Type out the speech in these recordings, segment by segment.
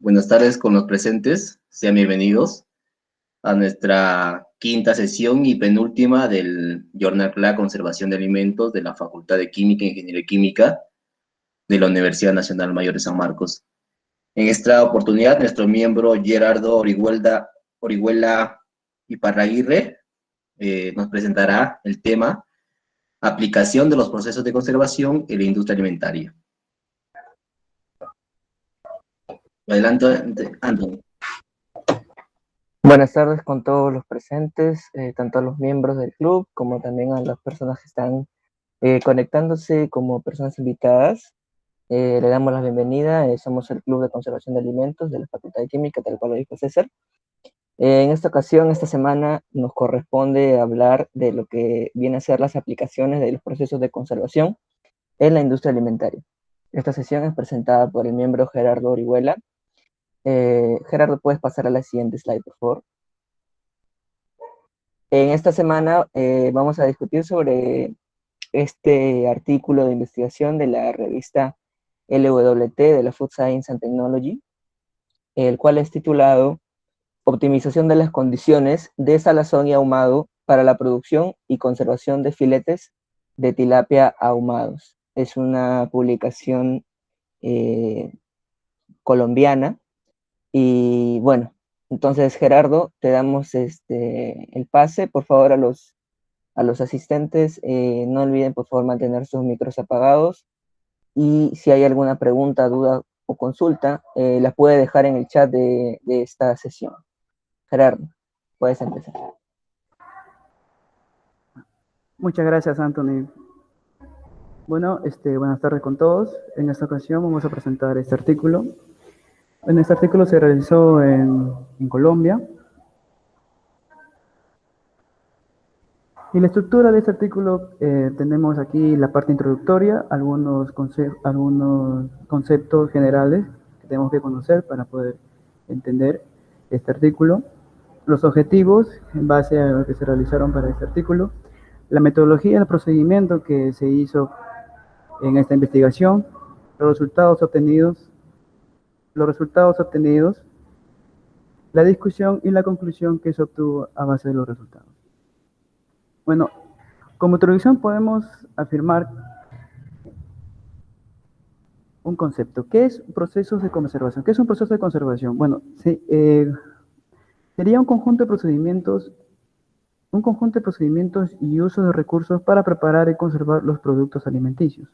Buenas tardes con los presentes. Sean bienvenidos a nuestra quinta sesión y penúltima del Journal Club Conservación de Alimentos de la Facultad de Química e Ingeniería Química de la Universidad Nacional Mayor de San Marcos. En esta oportunidad, nuestro miembro Gerardo Orihuela Iparraguirre nos presentará el tema Aplicación de los procesos de conservación en la industria alimentaria. Adelante, Anthony. Buenas tardes con todos los presentes, tanto a los miembros del club como también a las personas que están conectándose como personas invitadas. Le damos la bienvenida. Somos el Club de Conservación de Alimentos de la Facultad de Química, tal cual lo dijo César. En esta ocasión, esta semana, nos corresponde hablar de lo que viene a ser las aplicaciones de los procesos de conservación en la industria alimentaria. Esta sesión es presentada por el miembro Gerardo Orihuela. Gerardo, ¿puedes pasar a la siguiente slide, por favor? En esta semana vamos a discutir sobre este artículo de investigación de la revista LWT de la Food Science and Technology, el cual es titulado Optimización de las condiciones de salazón y ahumado para la producción y conservación de filetes de tilapia ahumados. Es una publicación colombiana y bueno, entonces Gerardo, te damos el pase, por favor, a los asistentes, no olviden por favor mantener sus micros apagados y si hay alguna pregunta, duda o consulta, la puede dejar en el chat de esta sesión. Gerardo, puedes empezar. Muchas gracias, Anthony. Bueno, buenas tardes con todos. En esta ocasión vamos a presentar este artículo. Este artículo se realizó en Colombia. Y la estructura de este artículo, tenemos aquí la parte introductoria, algunos conceptos generales que tenemos que conocer para poder entender este artículo, los objetivos en base a lo que se realizaron para este artículo, la metodología, el procedimiento que se hizo en esta investigación, los resultados obtenidos, la discusión y la conclusión que se obtuvo a base de los resultados. Bueno, como introducción podemos afirmar un concepto. ¿Qué es procesos de conservación? ¿Qué es un proceso de conservación? Bueno, sería un conjunto de procedimientos y uso de recursos para preparar y conservar los productos alimenticios,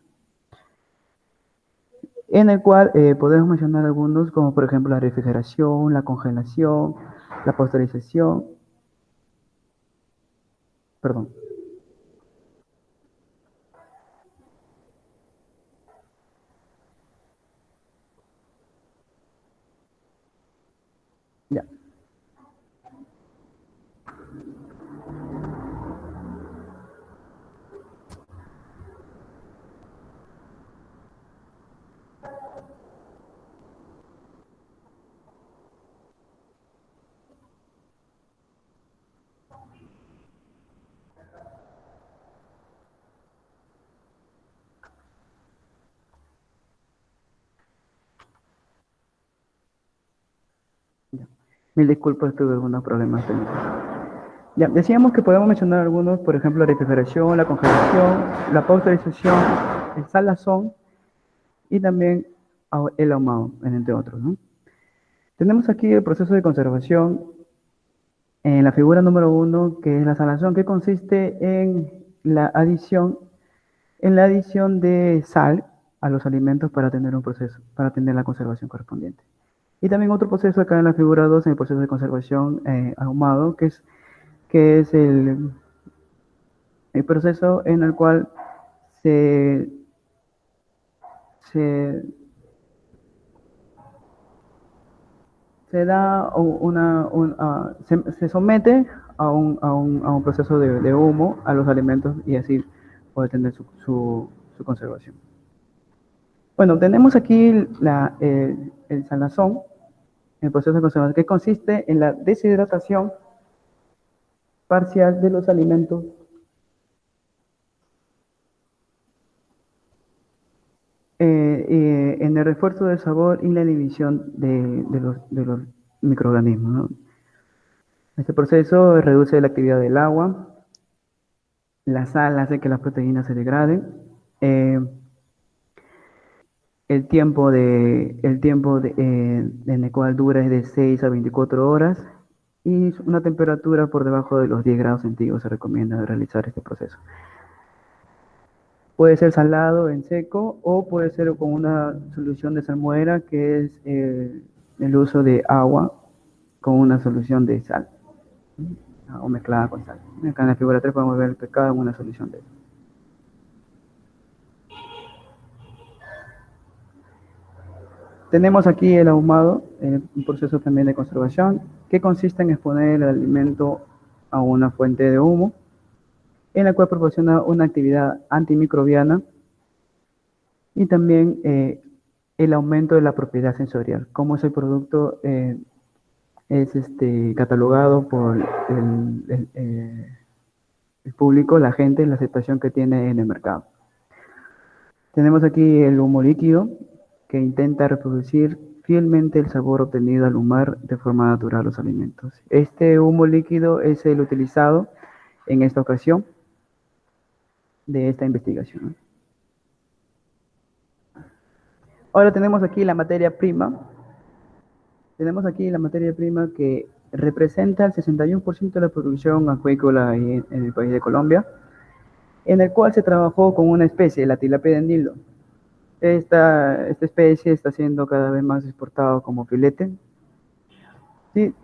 en el cual podemos mencionar algunos como por ejemplo la refrigeración, la congelación, la pasteurización, perdón. Ya. Mil disculpas, tuve algunos problemas técnicos. Ya, decíamos que podemos mencionar algunos, por ejemplo, la refrigeración, la congelación, la pasteurización, el salazón y también el ahumado, entre otros, ¿no? Tenemos aquí el proceso de conservación en la figura número 1, que es la salazón, que consiste en la adición de sal a los alimentos para tener un proceso, para tener la conservación correspondiente. Y también otro proceso acá en la figura 2, en el proceso de conservación ahumado, que es el proceso en el cual se se somete a un proceso de humo a los alimentos y así poder tener su conservación. Bueno, tenemos aquí el salazón, el proceso de conservación, que consiste en la deshidratación parcial de los alimentos en el refuerzo del sabor y la inhibición de los microorganismos, ¿no? Este proceso reduce la actividad del agua, la sal hace que las proteínas se degraden, eh, en el cual dura es de 6 a 24 horas y una temperatura por debajo de los 10 grados centígrados se recomienda realizar este proceso. Puede ser salado en seco o puede ser con una solución de salmuera, que es el uso de agua con una solución de sal o mezclada con sal. Acá en la figura 3 podemos ver el pescado en una solución de sal. Tenemos aquí el ahumado, un proceso también de conservación, que consiste en exponer el alimento a una fuente de humo, en la cual proporciona una actividad antimicrobiana y también el aumento de la propiedad sensorial. Como ese producto es catalogado por el público, la gente, la aceptación que tiene en el mercado. Tenemos aquí el humo líquido, que intenta reproducir fielmente el sabor obtenido al humar de forma natural los alimentos. Este humo líquido es el utilizado en esta ocasión de esta investigación. Ahora tenemos aquí la materia prima. Tenemos aquí la materia prima que representa el 61% de la producción acuícola en el país de Colombia, en el cual se trabajó con una especie, la tilapia de Nilo. Esta especie está siendo cada vez más exportada como filete. Sí,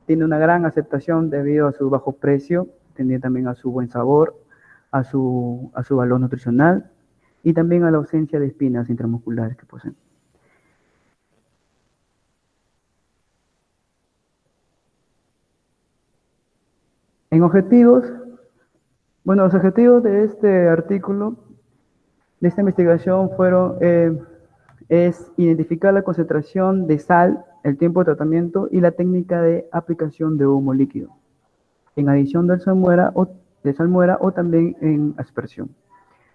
tiene una gran aceptación debido a su bajo precio, también a su buen sabor, a su valor nutricional y también a la ausencia de espinas intramusculares que poseen. En objetivos, bueno, los objetivos de este artículo, de esta investigación es identificar la concentración de sal, el tiempo de tratamiento y la técnica de aplicación de humo líquido, en adición de salmuera o también en aspersión,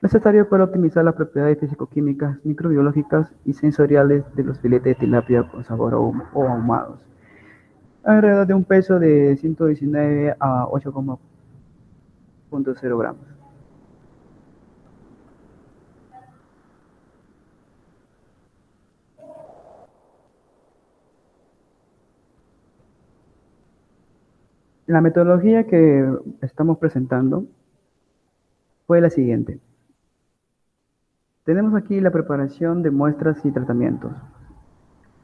necesario para optimizar las propiedades físico-químicas, microbiológicas y sensoriales de los filetes de tilapia con sabor o ahumados, alrededor de un peso de 119 a 8,0 gramos. La metodología que estamos presentando fue la siguiente. Tenemos aquí la preparación de muestras y tratamientos.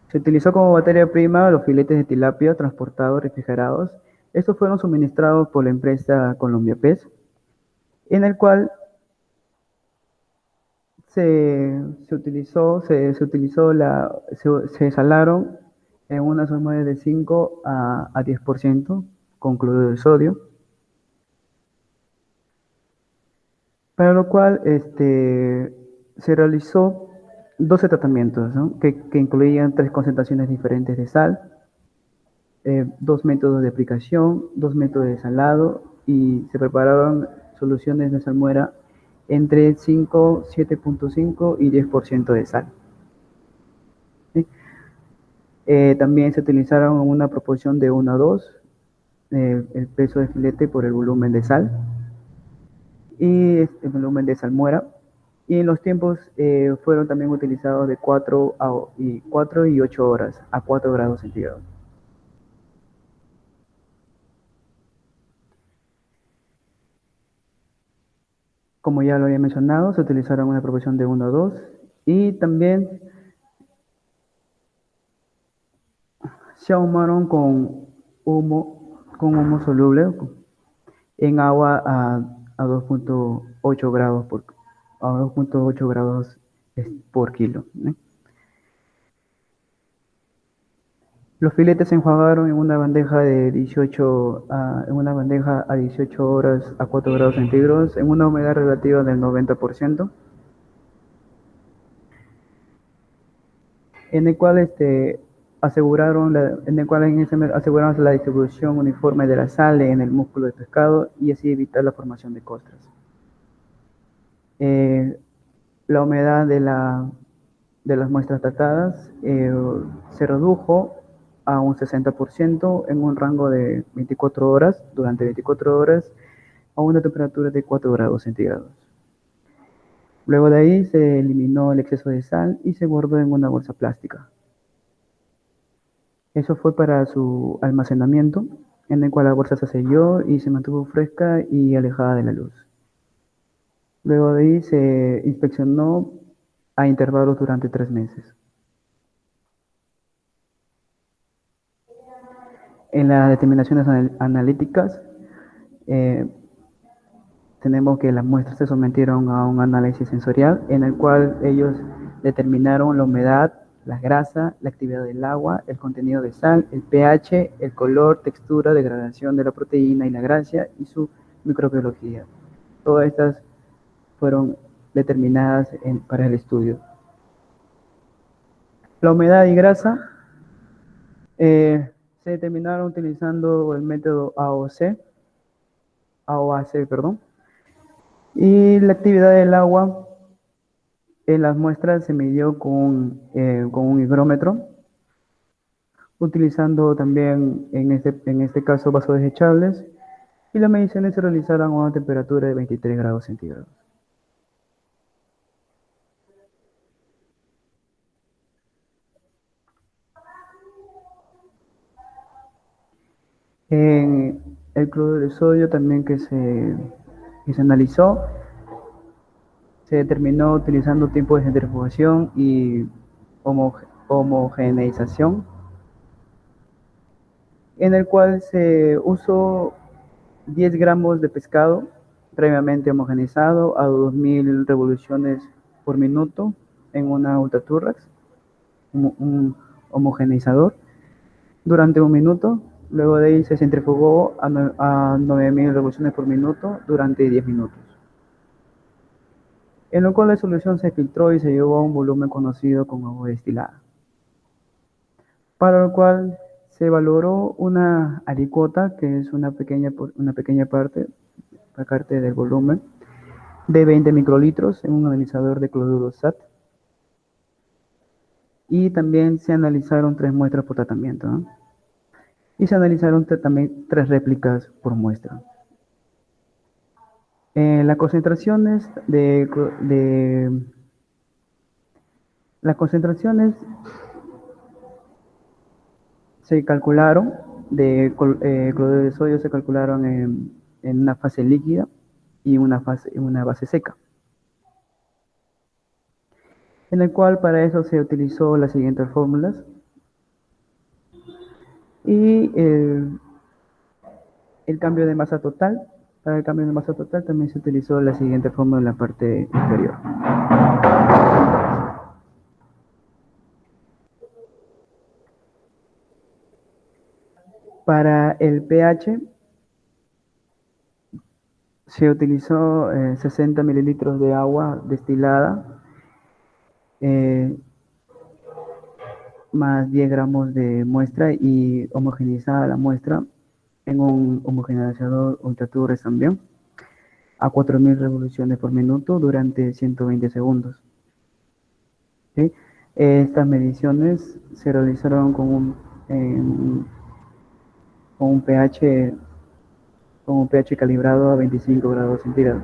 Se utilizó como materia prima los filetes de tilapia transportados, refrigerados. Estos fueron suministrados por la empresa Colombia Pez, en el cual se salaron en unas hormonas de 5 a 10% con cloruro de sodio, para lo cual se realizó 12 tratamientos, ¿no? que incluían 3 concentraciones diferentes de sal, 2 métodos de aplicación, 2 métodos de salado, y se prepararon soluciones de salmuera entre 5, 7.5 y 10% de sal. ¿Sí? También se utilizaron una proporción de 1 a 2, el peso de filete por el volumen de sal y el volumen de salmuera. Y en los tiempos fueron también utilizados de 4 y 8 horas a 4 grados centígrados. Como ya lo había mencionado, se utilizaron una proporción de 1 a 2 y también se ahumaron con humo soluble en agua a 2.8 grados por kilo. Los filetes se enjuagaron en una bandeja a 18 horas a 4 grados centígrados en una humedad relativa del 90%, en el cual aseguraron la distribución uniforme de la sal en el músculo del pescado y así evitar la formación de costras. La humedad de las muestras tratadas se redujo a un 60% en un rango de 24 horas, durante 24 horas, a una temperatura de 4 grados centígrados. Luego de ahí se eliminó el exceso de sal y se guardó en una bolsa plástica. Eso fue para su almacenamiento, en el cual la bolsa se selló y se mantuvo fresca y alejada de la luz. Luego de ahí se inspeccionó a intervalos durante 3 meses. En las determinaciones analíticas, tenemos que las muestras se sometieron a un análisis sensorial en el cual ellos determinaron la humedad, la grasa, la actividad del agua, el contenido de sal, el pH, el color, textura, degradación de la proteína y la grasa y su microbiología. Todas estas fueron determinadas para el estudio. La humedad y grasa se determinaron utilizando el método AOAC, perdón. Y la actividad del agua en las muestras se midió con un higrómetro, utilizando también en este caso vasos desechables, y las mediciones se realizaron a una temperatura de 23 grados centígrados. En el cloruro de sodio también que se analizó, se determinó utilizando tiempo de centrifugación y homogeneización, en el cual se usó 10 gramos de pescado previamente homogeneizado a 2000 revoluciones por minuto en una ultraturrax, un homogeneizador, durante 1 minuto. Luego de ahí se centrifugó a 9000 revoluciones por minuto durante 10 minutos. En lo cual la solución se filtró y se llevó a un volumen conocido como agua destilada. Para lo cual se valoró una alicuota, que es una pequeña parte del volumen, de 20 microlitros en un analizador de cloruro SAT. Y también se analizaron 3 muestras por tratamiento, ¿no? Y se analizaron también 3 réplicas por muestra. Las concentraciones se calcularon de cloruro de sodio, se calcularon en una fase líquida y una base seca, en el cual para eso se utilizó las siguientes fórmulas. Y el cambio de masa total, para el cambio de masa total también se utilizó la siguiente fórmula en la parte inferior. Para el pH se utilizó 60 mililitros de agua destilada más 10 gramos de muestra y homogeneizada la muestra en un homogeneizador ultraturres también a 4000 revoluciones por minuto durante 120 segundos. ¿Sí? Estas mediciones se realizaron con un pH calibrado a 25 grados centígrados.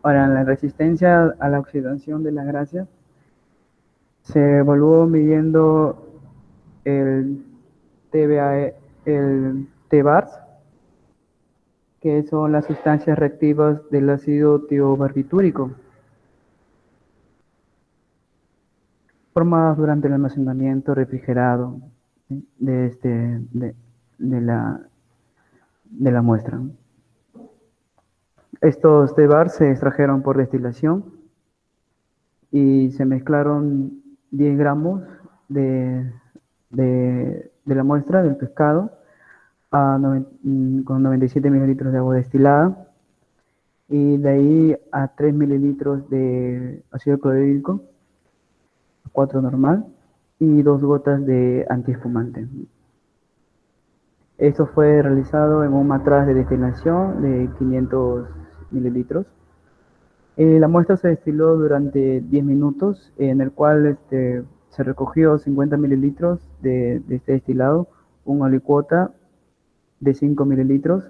Para la resistencia a la oxidación de la grasa, se evaluó midiendo el TBARS, que son las sustancias reactivas del ácido tiobarbitúrico, formadas durante el almacenamiento refrigerado, ¿sí?, de la muestra. Estos TBARS se extrajeron por destilación y se mezclaron 10 gramos de la muestra del pescado con 97 mililitros de agua destilada, y de ahí a 3 mililitros de ácido clorhídrico, 4 normal, y 2 gotas de antiespumante. Esto fue realizado en un matraz de destilación de 500 mililitros, La muestra se destiló durante 10 minutos, en el cual se recogió 50 mililitros de este destilado, un alicuota de 5 mililitros,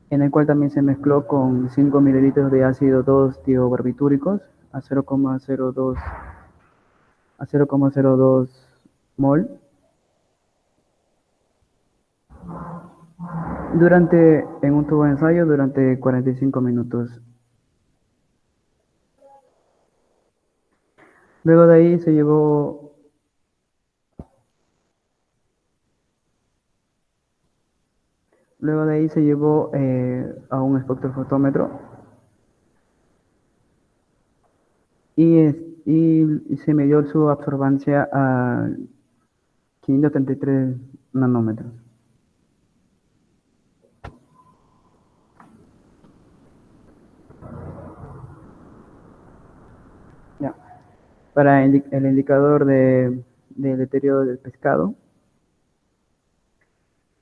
en el cual también se mezcló con 5 mililitros de ácido 2-tiobarbitúricos a 0,02 mol en un tubo de ensayo durante 45 minutos. Luego de ahí se llevó a un espectrofotómetro y se midió su absorbancia a 533 nanómetros. Ya. Para el indicador de deterioro del pescado.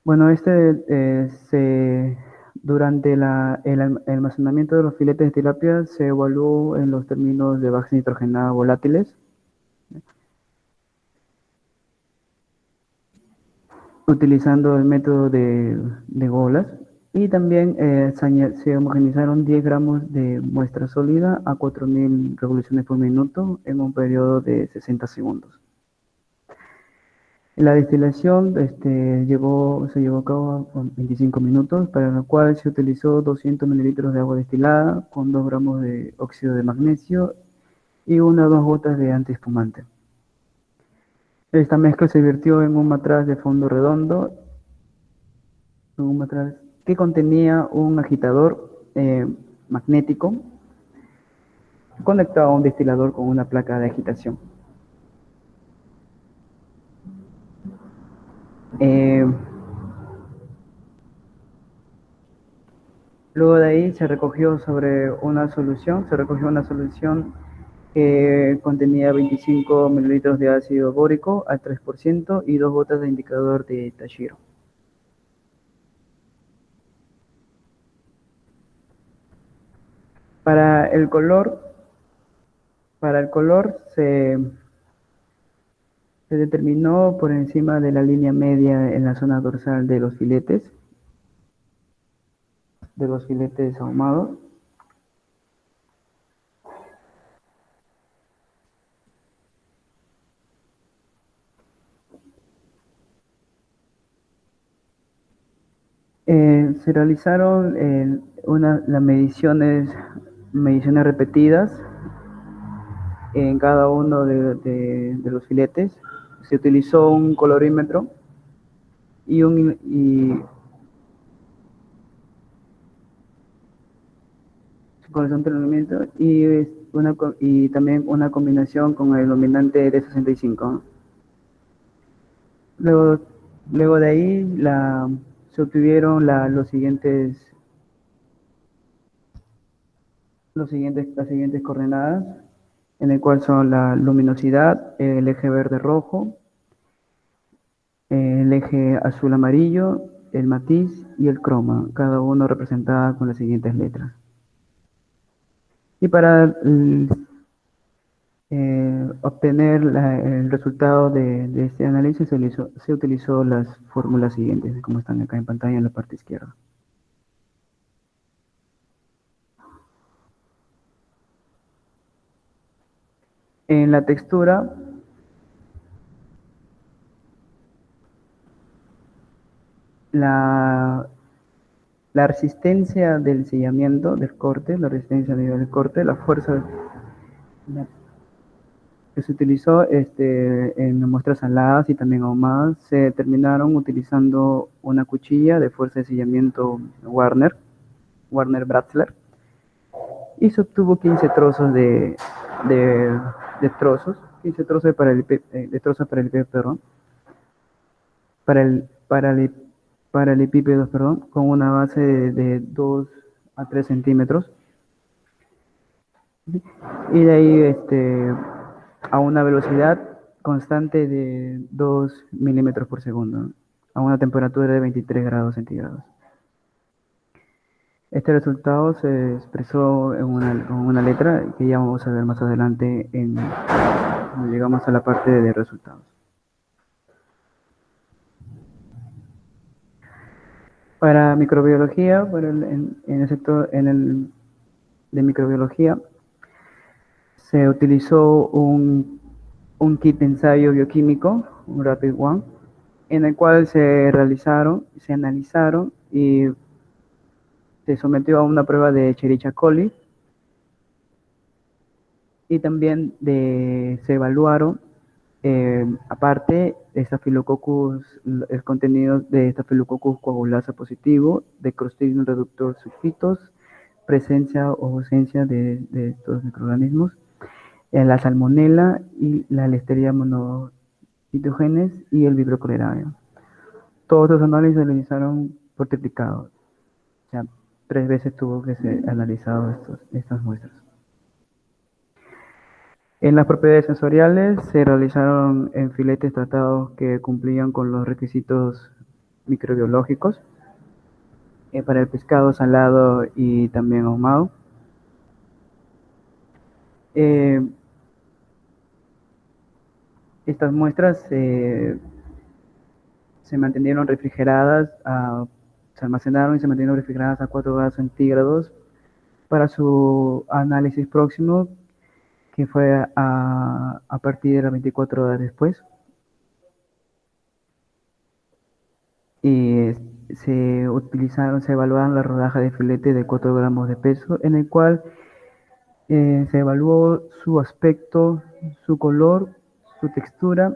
Bueno, durante el almacenamiento de los filetes de tilapia se evaluó en los términos de base nitrogenada volátiles, utilizando el método de golas, y también se homogenizaron 10 gramos de muestra sólida a 4.000 revoluciones por minuto en un periodo de 60 segundos. La destilación se llevó a cabo con 25 minutos, para lo cual se utilizó 200 mililitros de agua destilada con 2 gramos de óxido de magnesio y 1 o 2 gotas de antiespumante. Esta mezcla se vertió en un matraz de fondo redondo, un matraz que contenía un agitador magnético conectado a un destilador con una placa de agitación. Luego de ahí se recogió una solución que contenía 25 mililitros de ácido bórico al 3% y 2 gotas de indicador de Tashiro. Para el color se determinó por encima de la línea media en la zona dorsal de los filetes ahumados. Se realizaron las mediciones repetidas en cada uno de los filetes. Se utilizó un colorímetro y también una combinación con el dominante de 65. Luego de ahí se obtuvieron las siguientes coordenadas, en el cual son la luminosidad, el eje verde-rojo, el eje azul-amarillo, el matiz y el croma, cada uno representada con las siguientes letras. Y para obtener el resultado de este análisis se utilizó las fórmulas siguientes, como están acá en pantalla en la parte izquierda. En la textura, la resistencia del sellamiento, del corte, la fuerza que se utilizó en muestras saladas y también ahumadas, se determinaron utilizando una cuchilla de fuerza de sellamiento Warner Brasler, y se obtuvo 15 trozos de trozos, 15 trozos de paralelepípedos, con una base de 2 a 3 centímetros. Y de ahí a una velocidad constante de 2 milímetros por segundo, a una temperatura de 23 grados centígrados. Este resultado se expresó en una letra que ya vamos a ver más adelante cuando llegamos a la parte de resultados. Para microbiología, en el sector de microbiología, se utilizó un kit de ensayo bioquímico, un Rapid One, en el cual se analizaron y se sometió a una prueba de Escherichia coli y también se evaluaron, aparte, el contenido de Staphylococcus coagulasa positivo, de Clostridium reductor sulfitos, presencia o ausencia de estos microorganismos, la salmonela y la Listeria monocitogenes y el Vibrio cholerae. Todos los análisis se realizaron por triplicado. O sea, 3 veces tuvo que ser analizado estas muestras. En las propiedades sensoriales se realizaron en filetes tratados que cumplían con los requisitos microbiológicos para el pescado salado y también ahumado. Estas muestras se mantuvieron refrigeradas, se almacenaron y se mantuvieron refrigeradas a 4 grados centígrados para su análisis próximo, que fue a partir de las 24 horas después. Y se evaluaron la rodaja de filete de 4 gramos de peso, en el cual se evaluó su aspecto, su color, su textura,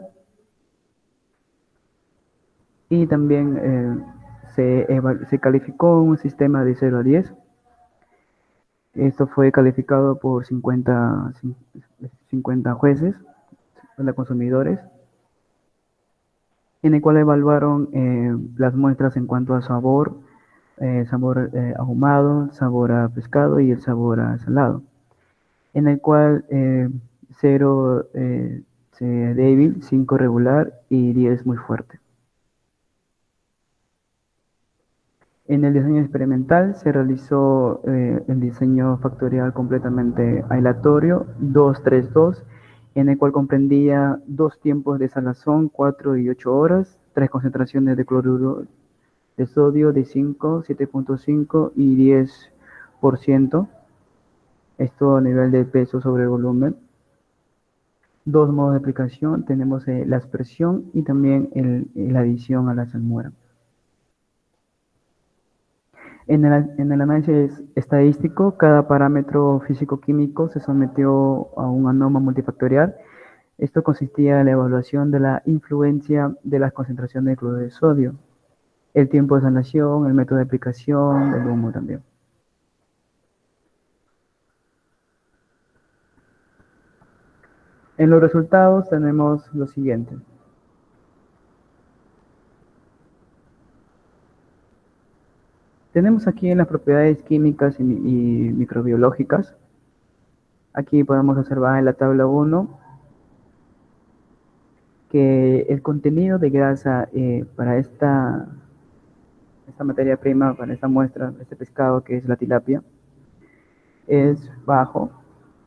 y también se calificó un sistema de 0 a 10. Esto fue calificado por 50 jueces, consumidores, en el cual evaluaron las muestras en cuanto a sabor, sabor ahumado, sabor a pescado y el sabor a salado, en el cual 0 débil, 5 regular y 10 muy fuerte. En el diseño experimental se realizó el diseño factorial completamente aleatorio 2-3-2, en el cual comprendía 2 tiempos de salazón, 4 y 8 horas, 3 concentraciones de cloruro de sodio de 5, 7.5 y 10%, esto a nivel de peso sobre volumen. 2 modos de aplicación, tenemos la aspersión y también la adición a la salmuera. En el análisis estadístico, cada parámetro físico-químico se sometió a un ANOMA multifactorial. Esto consistía en la evaluación de la influencia de las concentraciones de cloruro de sodio, el tiempo de sanación, el método de aplicación, el humo también. En los resultados tenemos lo siguiente. Tenemos aquí en las propiedades químicas y microbiológicas. Aquí podemos observar en la tabla 1 que el contenido de grasa para esta materia prima, para esta muestra, este pescado que es la tilapia, es bajo,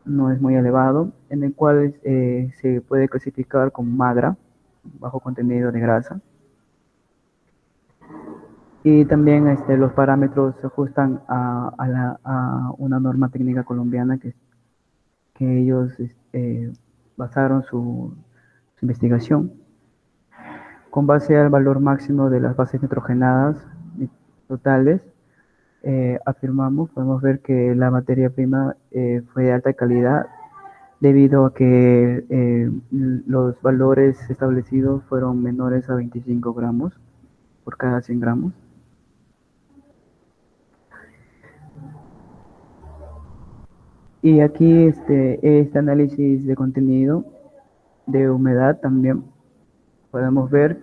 no es muy elevado, en el cual se puede clasificar como magra, bajo contenido de grasa. Y también los parámetros se ajustan a una norma técnica colombiana que ellos basaron su investigación con base al valor máximo de las bases nitrogenadas totales. Podemos ver que la materia prima fue de alta calidad debido a que los valores establecidos fueron menores a 25 gramos por cada 100 gramos. Y aquí este análisis de contenido de humedad también podemos ver.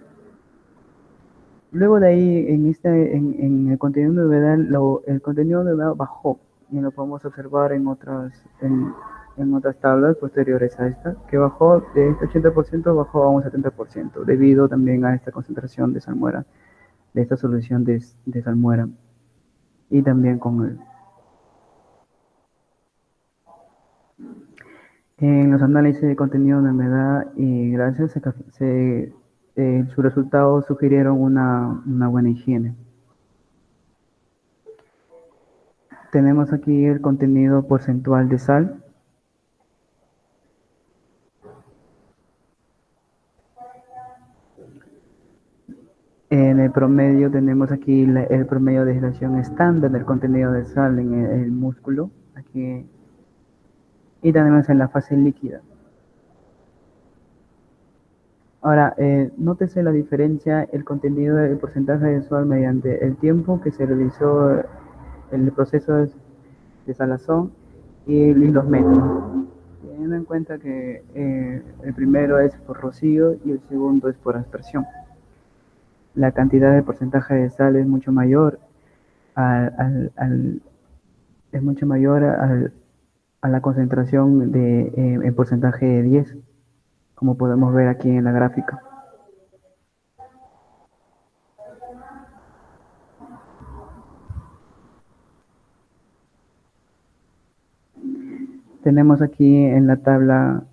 Luego de ahí, en el contenido de humedad, el contenido de humedad bajó, y lo podemos observar en otras tablas posteriores a esta, que bajó de este 80%, bajó a un 70%, debido también a esta concentración de salmuera, de esta solución de salmuera. y también con en los análisis de contenido de humedad y gracias sus resultados sugirieron una buena higiene. Tenemos aquí el contenido porcentual de sal. En el promedio tenemos aquí el promedio de dilatación estándar del contenido de sal en el músculo. Aquí, y tenemos en la fase líquida. Ahora, nótese la diferencia, el contenido del porcentaje de sal mediante el tiempo que se realizó el proceso de salazón y los métodos. Teniendo en cuenta que el primero es por rocío y el segundo es por aspersión. La cantidad de porcentaje de sal es mucho mayor es mucho mayor a la concentración en porcentaje de 10, como podemos ver aquí en la gráfica. Tenemos aquí en la tabla,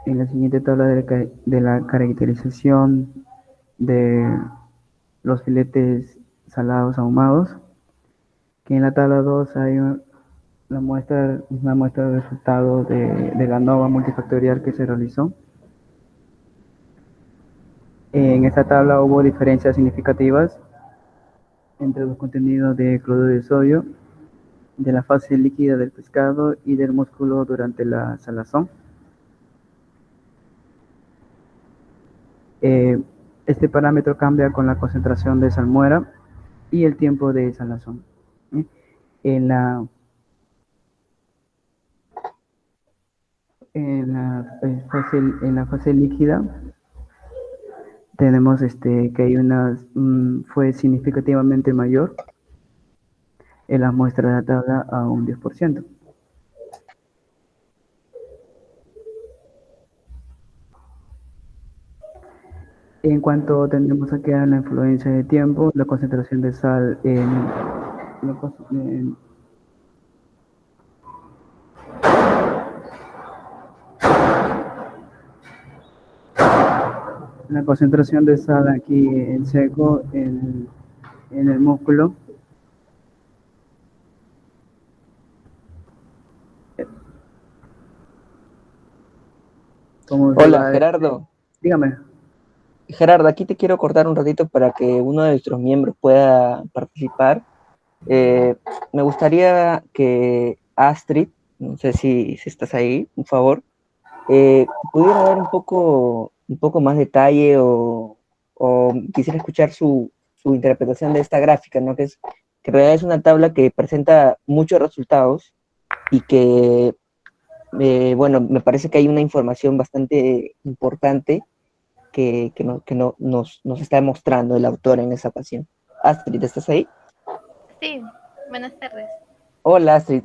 en la siguiente tabla de la caracterización de los filetes salados ahumados, que en la tabla 2 hay una muestra de resultados de la ANOVA multifactorial que se realizó. En esta tabla hubo diferencias significativas entre los contenidos de cloruro de sodio, de la fase líquida del pescado y del músculo durante la salazón. Este parámetro cambia con la concentración de salmuera y el tiempo de salazón. En la en la fase líquida tenemos que hay fue significativamente mayor en la muestra de la tabla a un 10%. En cuanto tenemos aquí a la influencia de tiempo, la concentración de sal la concentración de sal aquí en seco en el músculo. Hola, Gerardo. Dígame. Gerardo, aquí te quiero cortar un ratito para que uno de nuestros miembros pueda participar. Me gustaría que Astrid, no sé si estás ahí, por favor, pudiera dar un poco más detalle o quisiera escuchar su interpretación de esta gráfica, ¿no? Que en realidad es una tabla que presenta muchos resultados y que, bueno, me parece que hay una información bastante importante nos está mostrando el autor en esa ocasión. Astrid, ¿estás ahí? Sí, buenas tardes. Hola, Astrid.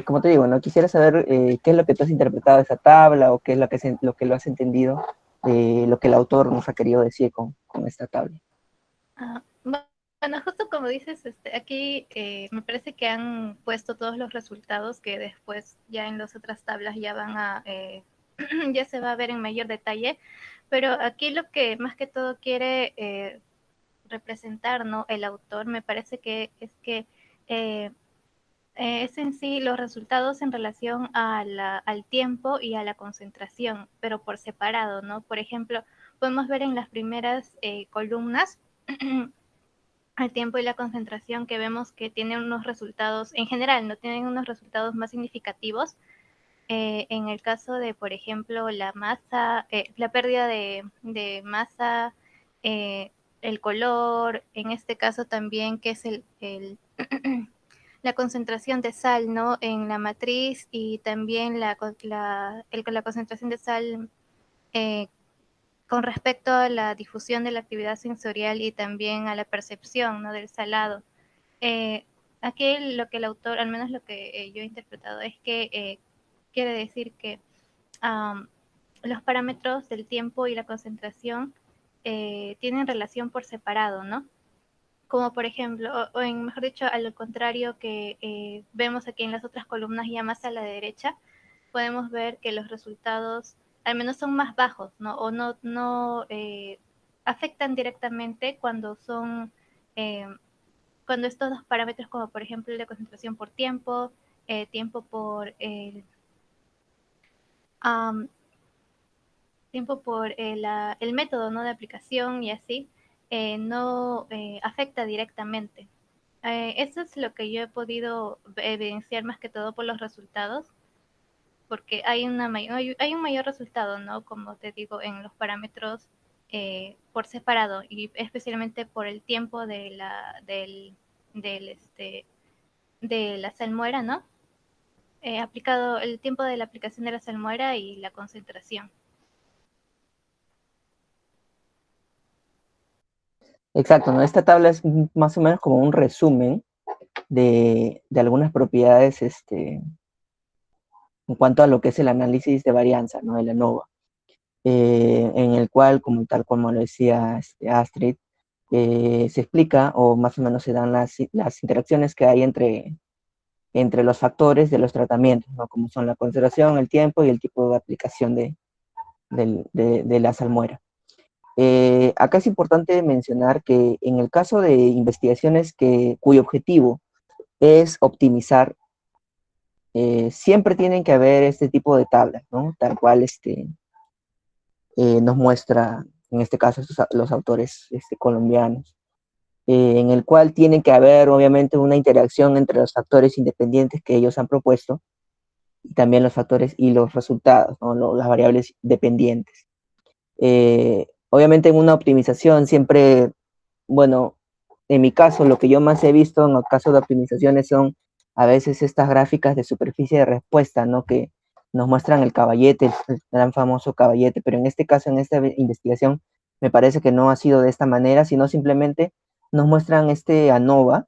Como te digo, ¿no? Quisiera saber qué es lo que tú has interpretado de esa tabla o qué es lo que lo has entendido de lo que el autor nos ha querido decir con esta tabla. Bueno, justo como dices, aquí me parece que han puesto todos los resultados que después ya en las otras tablas ya van a, ya se va a ver en mayor detalle, pero aquí lo que más que todo quiere representar, ¿no? El autor, me parece que es que es en sí los resultados en relación al tiempo y a la concentración, pero por separado, ¿no? Por ejemplo, podemos ver en las primeras columnas al tiempo y la concentración que vemos que tienen unos resultados, en general, no tienen unos resultados más significativos. En el caso de, por ejemplo, la masa, la pérdida de masa, el color, en este caso también, que es la concentración de sal, ¿no? En la matriz y también la concentración de sal con respecto a la difusión de la actividad sensorial y también a la percepción, ¿no? Del salado. Eh, Aquí lo que el autor, al menos lo que yo he interpretado, es que quiere decir que los parámetros del tiempo y la concentración tienen relación por separado, ¿no? como por ejemplo, mejor dicho, a lo contrario que vemos aquí en las otras columnas ya más a la derecha, podemos ver que los resultados al menos son más bajos, ¿no? O no afectan directamente cuando son, cuando estos dos parámetros, como por ejemplo la concentración por tiempo, tiempo por um, tiempo por el método, ¿no?, de aplicación y así, no afecta directamente. Eso es lo que yo he podido evidenciar más que todo por los resultados, porque hay un mayor resultado, ¿no? Como te digo, en los parámetros por separado y especialmente por el tiempo de la salmuera, ¿no? Aplicado el tiempo de la aplicación de la salmuera y la concentración. Exacto, ¿no? Esta tabla es más o menos como un resumen de algunas propiedades en cuanto a lo que es el análisis de varianza, ¿no? De la ANOVA, en el cual, tal como lo decía Astrid, se explica o más o menos se dan las interacciones que hay entre los factores de los tratamientos, ¿no? Como son la concentración, el tiempo y el tipo de aplicación de la salmuera. Acá es importante mencionar que en el caso de investigaciones cuyo objetivo es optimizar, siempre tienen que haber este tipo de tablas, ¿no? Tal cual nos muestra, en este caso, los autores colombianos, en el cual tiene que haber, obviamente, una interacción entre los factores independientes que ellos han propuesto y también los factores y los resultados, ¿no? Las variables dependientes. Obviamente, en una optimización siempre, bueno, en mi caso, lo que yo más he visto en el caso de optimizaciones son a veces estas gráficas de superficie de respuesta, ¿no? Que nos muestran el caballete, el gran famoso caballete, pero en este caso, en esta investigación, me parece que no ha sido de esta manera, sino simplemente nos muestran ANOVA,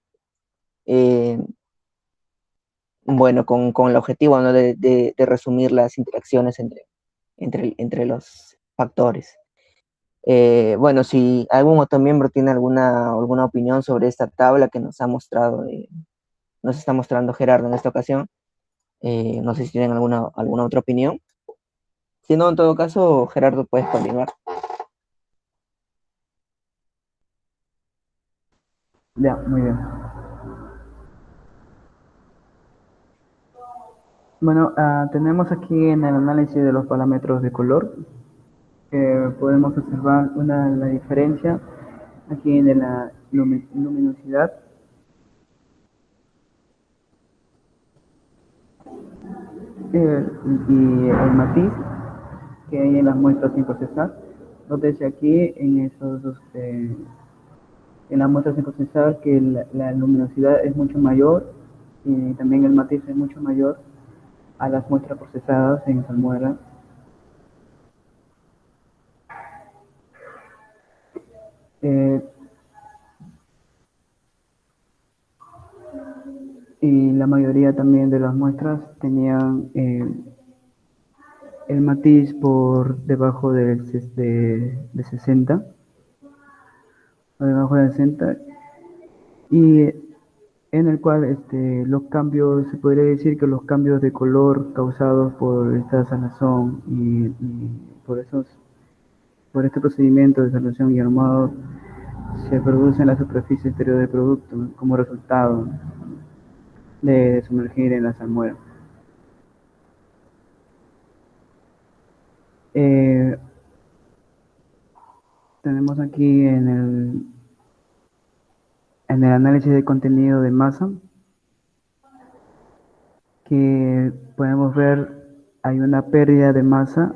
bueno, con el objetivo, ¿no?, de resumir las interacciones entre los factores. Bueno, si algún otro miembro tiene alguna opinión sobre esta tabla que nos está mostrando Gerardo en esta ocasión, no sé si tienen alguna otra opinión. Si no, en todo caso, Gerardo, puedes continuar. Ya, muy bien. Bueno, tenemos aquí en el análisis de los parámetros de color, podemos observar la diferencia aquí de la luminosidad y el matiz que hay en las muestras sin procesar. Nótese aquí en las muestras sin procesar que la luminosidad es mucho mayor y también el matiz es mucho mayor a las muestras procesadas en salmuera. Y la mayoría también de las muestras tenían el matiz por debajo de 60, o debajo de 60, y en el cual los cambios, se podría decir que los cambios de color causados por esta salazón y por este procedimiento de salación y armado se produce en la superficie exterior del producto, ¿no?, como resultado de sumergir en la salmuera. Tenemos aquí en el análisis de contenido de masa que podemos ver hay una pérdida de masa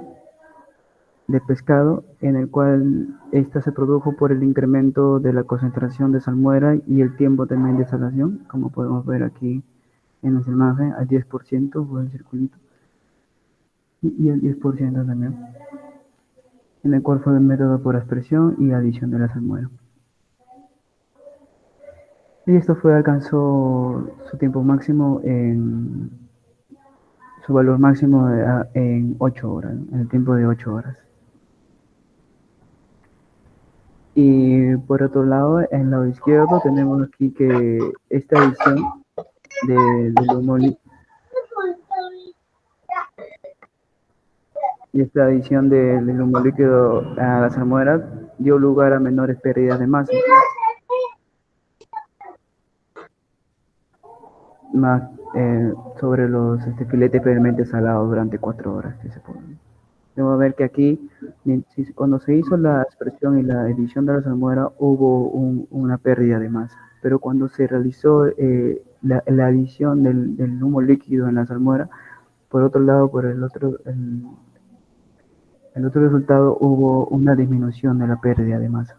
de pescado en el cual esta se produjo por el incremento de la concentración de salmuera y el tiempo también de salación, como podemos ver aquí en esa imagen, al 10% por el circulito y el 10% también, en el cual fue el método por aspersión y adición de la salmuera. Y esto alcanzó su tiempo máximo su valor máximo en 8 horas, en el tiempo de 8 horas. Y por otro lado, en el lado izquierdo tenemos aquí que esta edición del humo y esta adición del humo líquido a las almohadas dio lugar a menores pérdidas de masa, más sobre los filetes previamente salados durante 4 horas que se ponen. Debo ver que aquí, cuando se hizo la expresión y la edición de la salmuera, hubo una pérdida de masa. Pero cuando se realizó la adición del humo líquido en la salmuera, por otro lado, por el otro resultado, hubo una disminución de la pérdida de masa.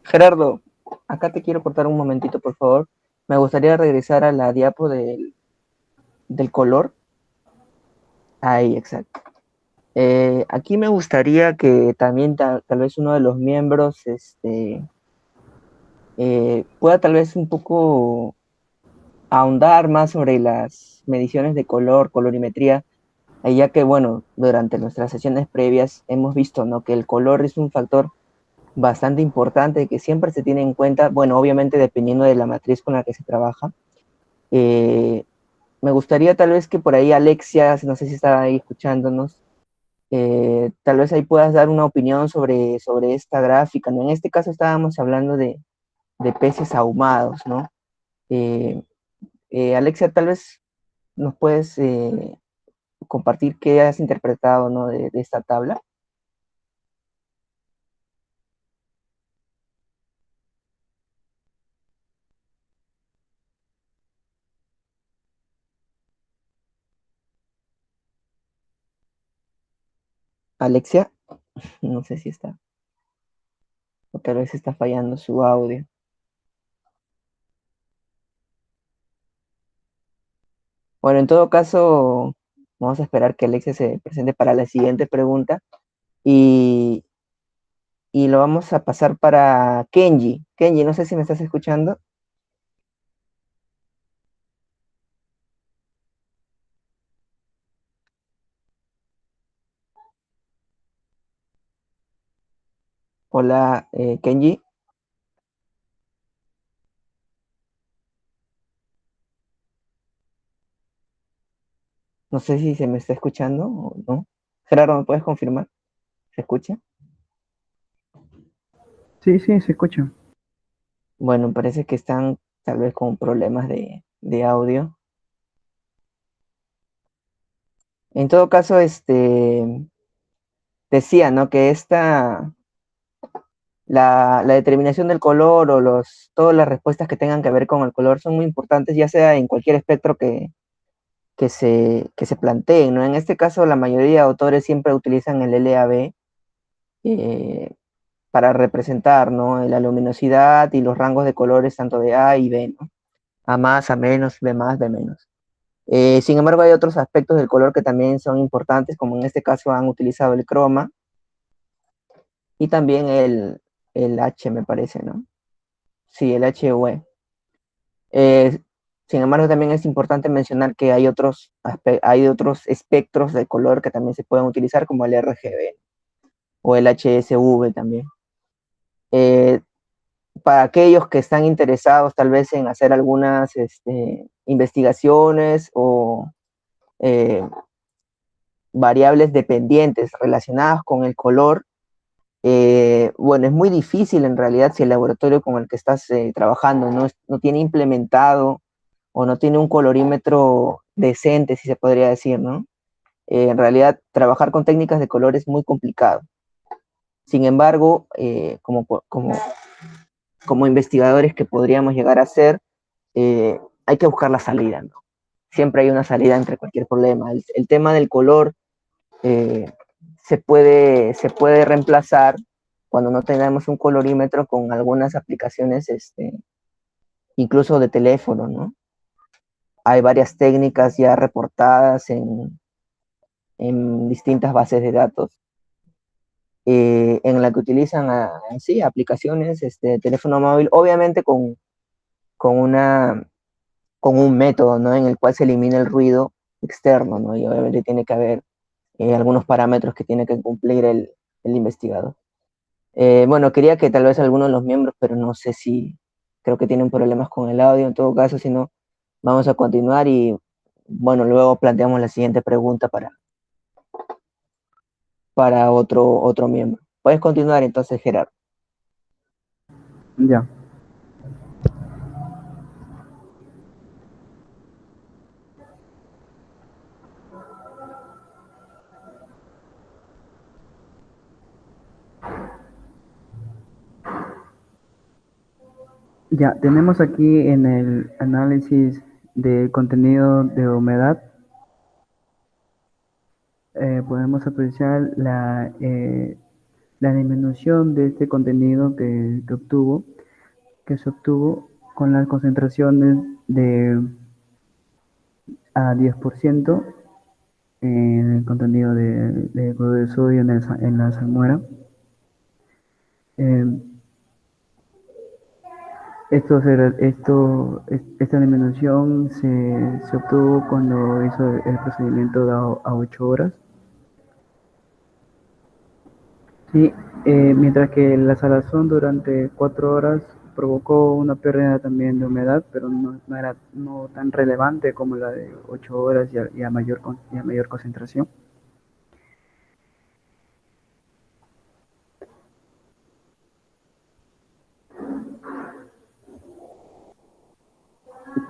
Gerardo, acá te quiero cortar un momentito, por favor. Me gustaría regresar a la diapo del color. Ahí, exacto. Aquí me gustaría que también tal vez uno de los miembros pueda tal vez un poco ahondar más sobre las mediciones de color, colorimetría, ya que, bueno, durante nuestras sesiones previas hemos visto, ¿no?, que el color es un factor bastante importante que siempre se tiene en cuenta, bueno, obviamente dependiendo de la matriz con la que se trabaja. Me gustaría tal vez que por ahí Alexia, no sé si está ahí escuchándonos, tal vez ahí puedas dar una opinión sobre esta gráfica, ¿no? En este caso estábamos hablando de peces ahumados, ¿no? Eh, Alexia, tal vez nos puedes compartir qué has interpretado, ¿no?, de esta tabla. Alexia, no sé si está, o tal vez está fallando su audio. Bueno, en todo caso, vamos a esperar que Alexia se presente para la siguiente pregunta y, y lo vamos a pasar para Kenji. Kenji, no sé si me estás escuchando. Hola, Kenji. No sé si se me está escuchando o no. Gerardo, ¿me puedes confirmar? ¿Se escucha? Sí, sí, se escucha. Bueno, parece que están tal vez con problemas de audio. En todo caso, decía, ¿no?, que la determinación del color o todas las respuestas que tengan que ver con el color son muy importantes, ya sea en cualquier espectro que se planteen, ¿no? En este caso, la mayoría de autores siempre utilizan el LAB eh, para representar, ¿no?, la luminosidad y los rangos de colores tanto de A y B, ¿no? A más, A menos, B más, B menos. Sin embargo, hay otros aspectos del color que también son importantes, como en este caso han utilizado el croma y también el H, me parece, ¿no? Sí, el HUE. Sin embargo, también es importante mencionar que hay otros espectros de color que también se pueden utilizar, como el RGB o el HSV también. Eh, para aquellos que están interesados tal vez en hacer algunas investigaciones o eh, variables dependientes relacionadas con el color, bueno, es muy difícil en realidad si el laboratorio con el que estás trabajando no tiene implementado o no tiene un colorímetro decente, si se podría decir, ¿no? En realidad, trabajar con técnicas de color es muy complicado. Sin embargo, como investigadores que podríamos llegar a ser, hay que buscar la salida, ¿no? Siempre hay una salida entre cualquier problema. El tema del color eh, se puede reemplazar cuando no tengamos un colorímetro con algunas aplicaciones, incluso de teléfono, ¿no? Hay varias técnicas ya reportadas en distintas bases de datos, en la que utilizan sí, aplicaciones, teléfono móvil, obviamente con, una, con un método, ¿no?, en el cual se elimina el ruido externo, ¿no? Y obviamente tiene que haber algunos parámetros que tiene que cumplir el investigador. Bueno, quería que tal vez algunos de los miembros, pero no sé si, creo que tienen problemas con el audio, en todo caso, si no, vamos a continuar y, bueno, luego planteamos la siguiente pregunta para otro miembro. Puedes continuar entonces, Gerardo. Ya. Ya, tenemos aquí en el análisis de contenido de humedad, podemos apreciar la disminución de este contenido que se obtuvo con las concentraciones de a 10% en el contenido de cloruro de sodio en la salmuera. Eh, esta disminución se obtuvo cuando hizo el procedimiento a 8 horas. Sí, mientras que la salazón durante 4 horas provocó una pérdida también de humedad, pero no era no tan relevante como la de 8 horas y a mayor concentración.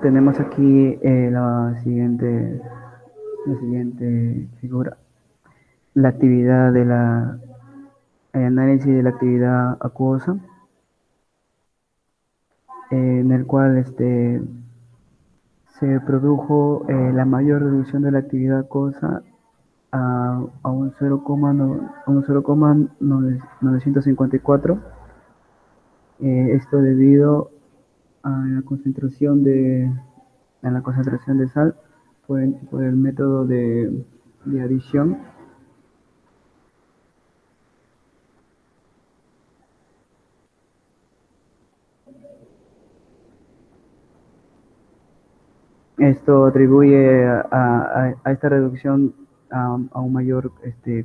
Tenemos aquí la siguiente figura, la actividad el análisis de la actividad acuosa, en el cual se produjo la mayor reducción de la actividad acuosa a un 0,954. Esto debido a a la concentración de sal por el método de adición. Esto atribuye a esta reducción a un mayor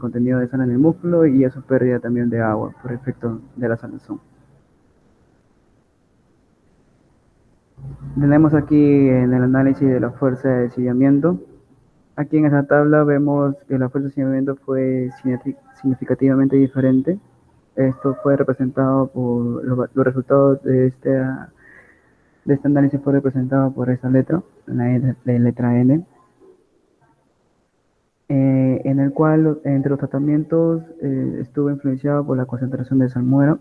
contenido de sal en el músculo y a su pérdida también de agua por efecto de la salazón. Tenemos aquí en el análisis de la fuerza de desviamiento. Aquí en esta tabla vemos que la fuerza de desviamiento fue significativamente diferente. Esto fue representado por los resultados de este análisis fue representado por esta letra, la letra N, en el cual entre los tratamientos estuvo influenciado por la concentración de salmuera,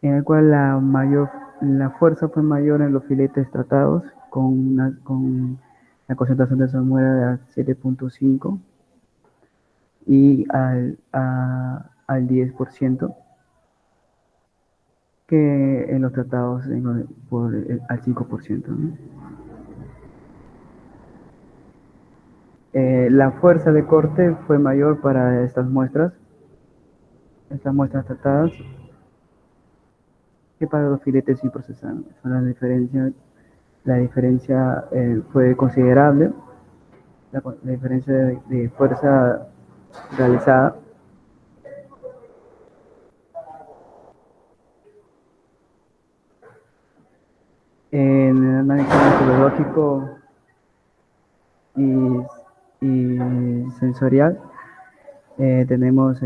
en el cual la fuerza fue mayor en los filetes tratados con la concentración de salmuera de 7.5 y al 10% que en los tratados al 5%, ¿no? La fuerza de corte fue mayor para estas muestras tratadas, que para los filetes sin procesar. La diferencia fue considerable, la diferencia de fuerza realizada. En el análisis metodológico y sensorial, tenemos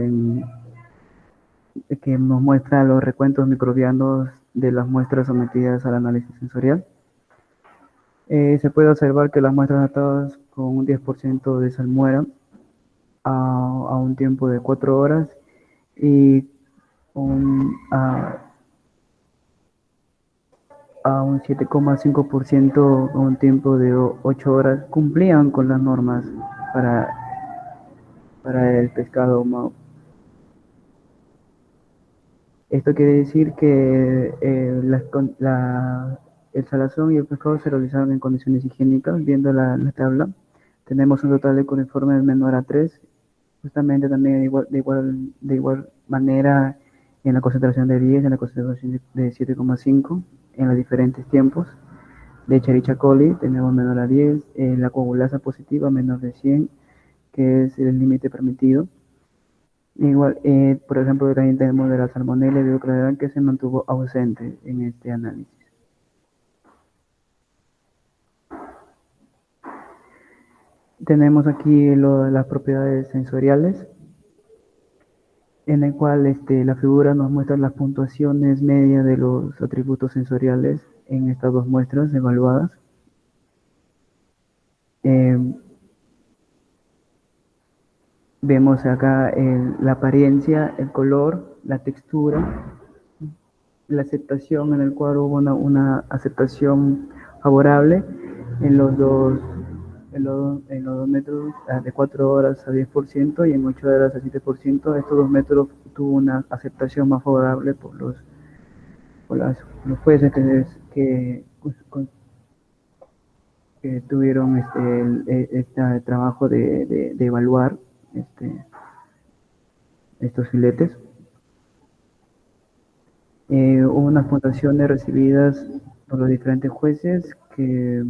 que nos muestra los recuentos microbianos de las muestras sometidas al análisis sensorial. Se puede observar que las muestras tratadas con un 10% de salmuera a un tiempo de 4 horas y a un 7,5% a un tiempo de 8 horas cumplían con las normas para, para el pescado ahumado. Esto quiere decir que el salazón y el pescado se realizaron en condiciones higiénicas. Viendo la tabla, tenemos un total de coliformes menor a 3, justamente también de igual manera en la concentración de 10, en la concentración de 7,5, en los diferentes tiempos. De Escherichia coli tenemos menor a 10, la coagulasa positiva menor de 100, que es el límite permitido. Igual, por ejemplo, también tenemos de la salmonella y biodegradación que se mantuvo ausente en este análisis. Tenemos aquí las propiedades sensoriales, en el cual la figura nos muestra las puntuaciones medias de los atributos sensoriales en estas dos muestras evaluadas. Vemos acá la apariencia, el color, la textura, la aceptación, en el cual hubo una aceptación favorable en los dos métodos de 4 horas a 10% y en 8 horas a 7%. Estos dos métodos tuvo una aceptación más favorable por los jueces que tuvieron este trabajo de evaluar estos filetes. Hubo unas puntuaciones recibidas por los diferentes jueces que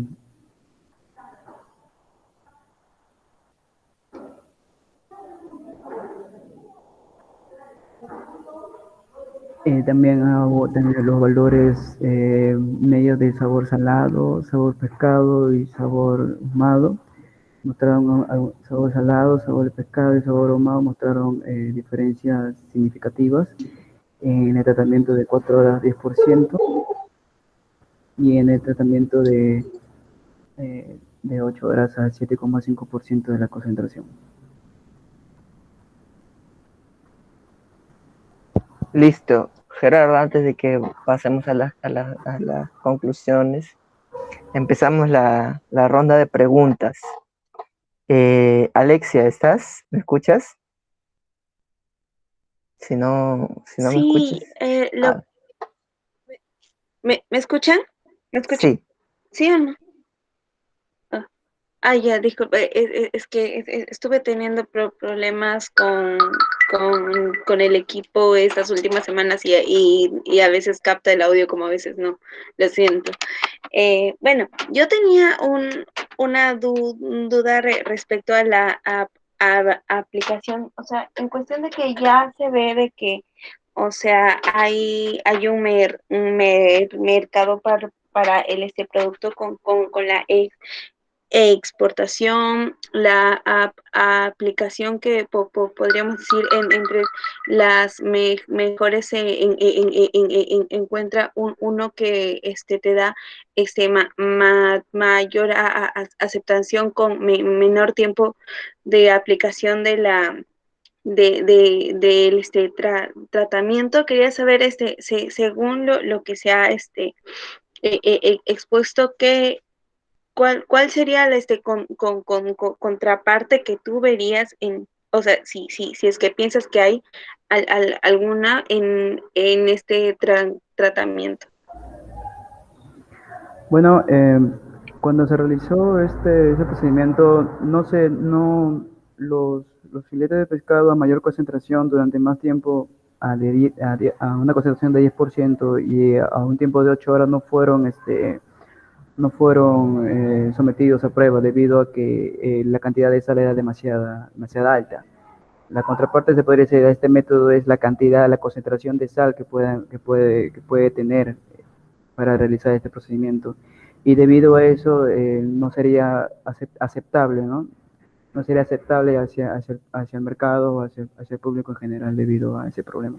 también hubo los valores medios de sabor salado, sabor pescado y sabor ahumado. Mostraron sabor salado, sabor de pescado y sabor ahumado, mostraron diferencias significativas en el tratamiento de 4 horas 10% y en el tratamiento de 8 horas a 7,5% de la concentración. Listo. Gerardo, antes de que pasemos a las conclusiones, empezamos la ronda de preguntas. Alexia, ¿estás? ¿Me escuchas? Si no me Sí, escuchas. ¿me escuchan? ¿Me escuchan? Sí. ¿Sí o no? Ya, disculpe, es que estuve teniendo problemas con el equipo estas últimas semanas y a veces capta el audio como a veces no, lo siento. Bueno, yo tenía una duda respecto a la aplicación, o sea, en cuestión de que ya se ve de que, o sea, hay un mercado para este producto con la exportación, la aplicación que podríamos decir entre las mejores encuentra uno que te da mayor aceptación con menor tiempo de aplicación de la del tratamiento. Quería saber según lo que se ha expuesto, que ¿cuál sería la contraparte que tú verías o sea, si es que piensas que hay alguna en este tratamiento? Bueno, cuando se realizó este procedimiento, los filetes de pescado a mayor concentración durante más tiempo, a una concentración de 10% y a un tiempo de 8 horas no fueron sometidos a prueba debido a que la cantidad de sal era demasiada alta. La contraparte, se podría decir, de este método es la cantidad, la concentración de sal que puede tener para realizar este procedimiento. Y debido a eso no sería aceptable, ¿no? No sería aceptable hacia el mercado o hacia el público en general debido a ese problema.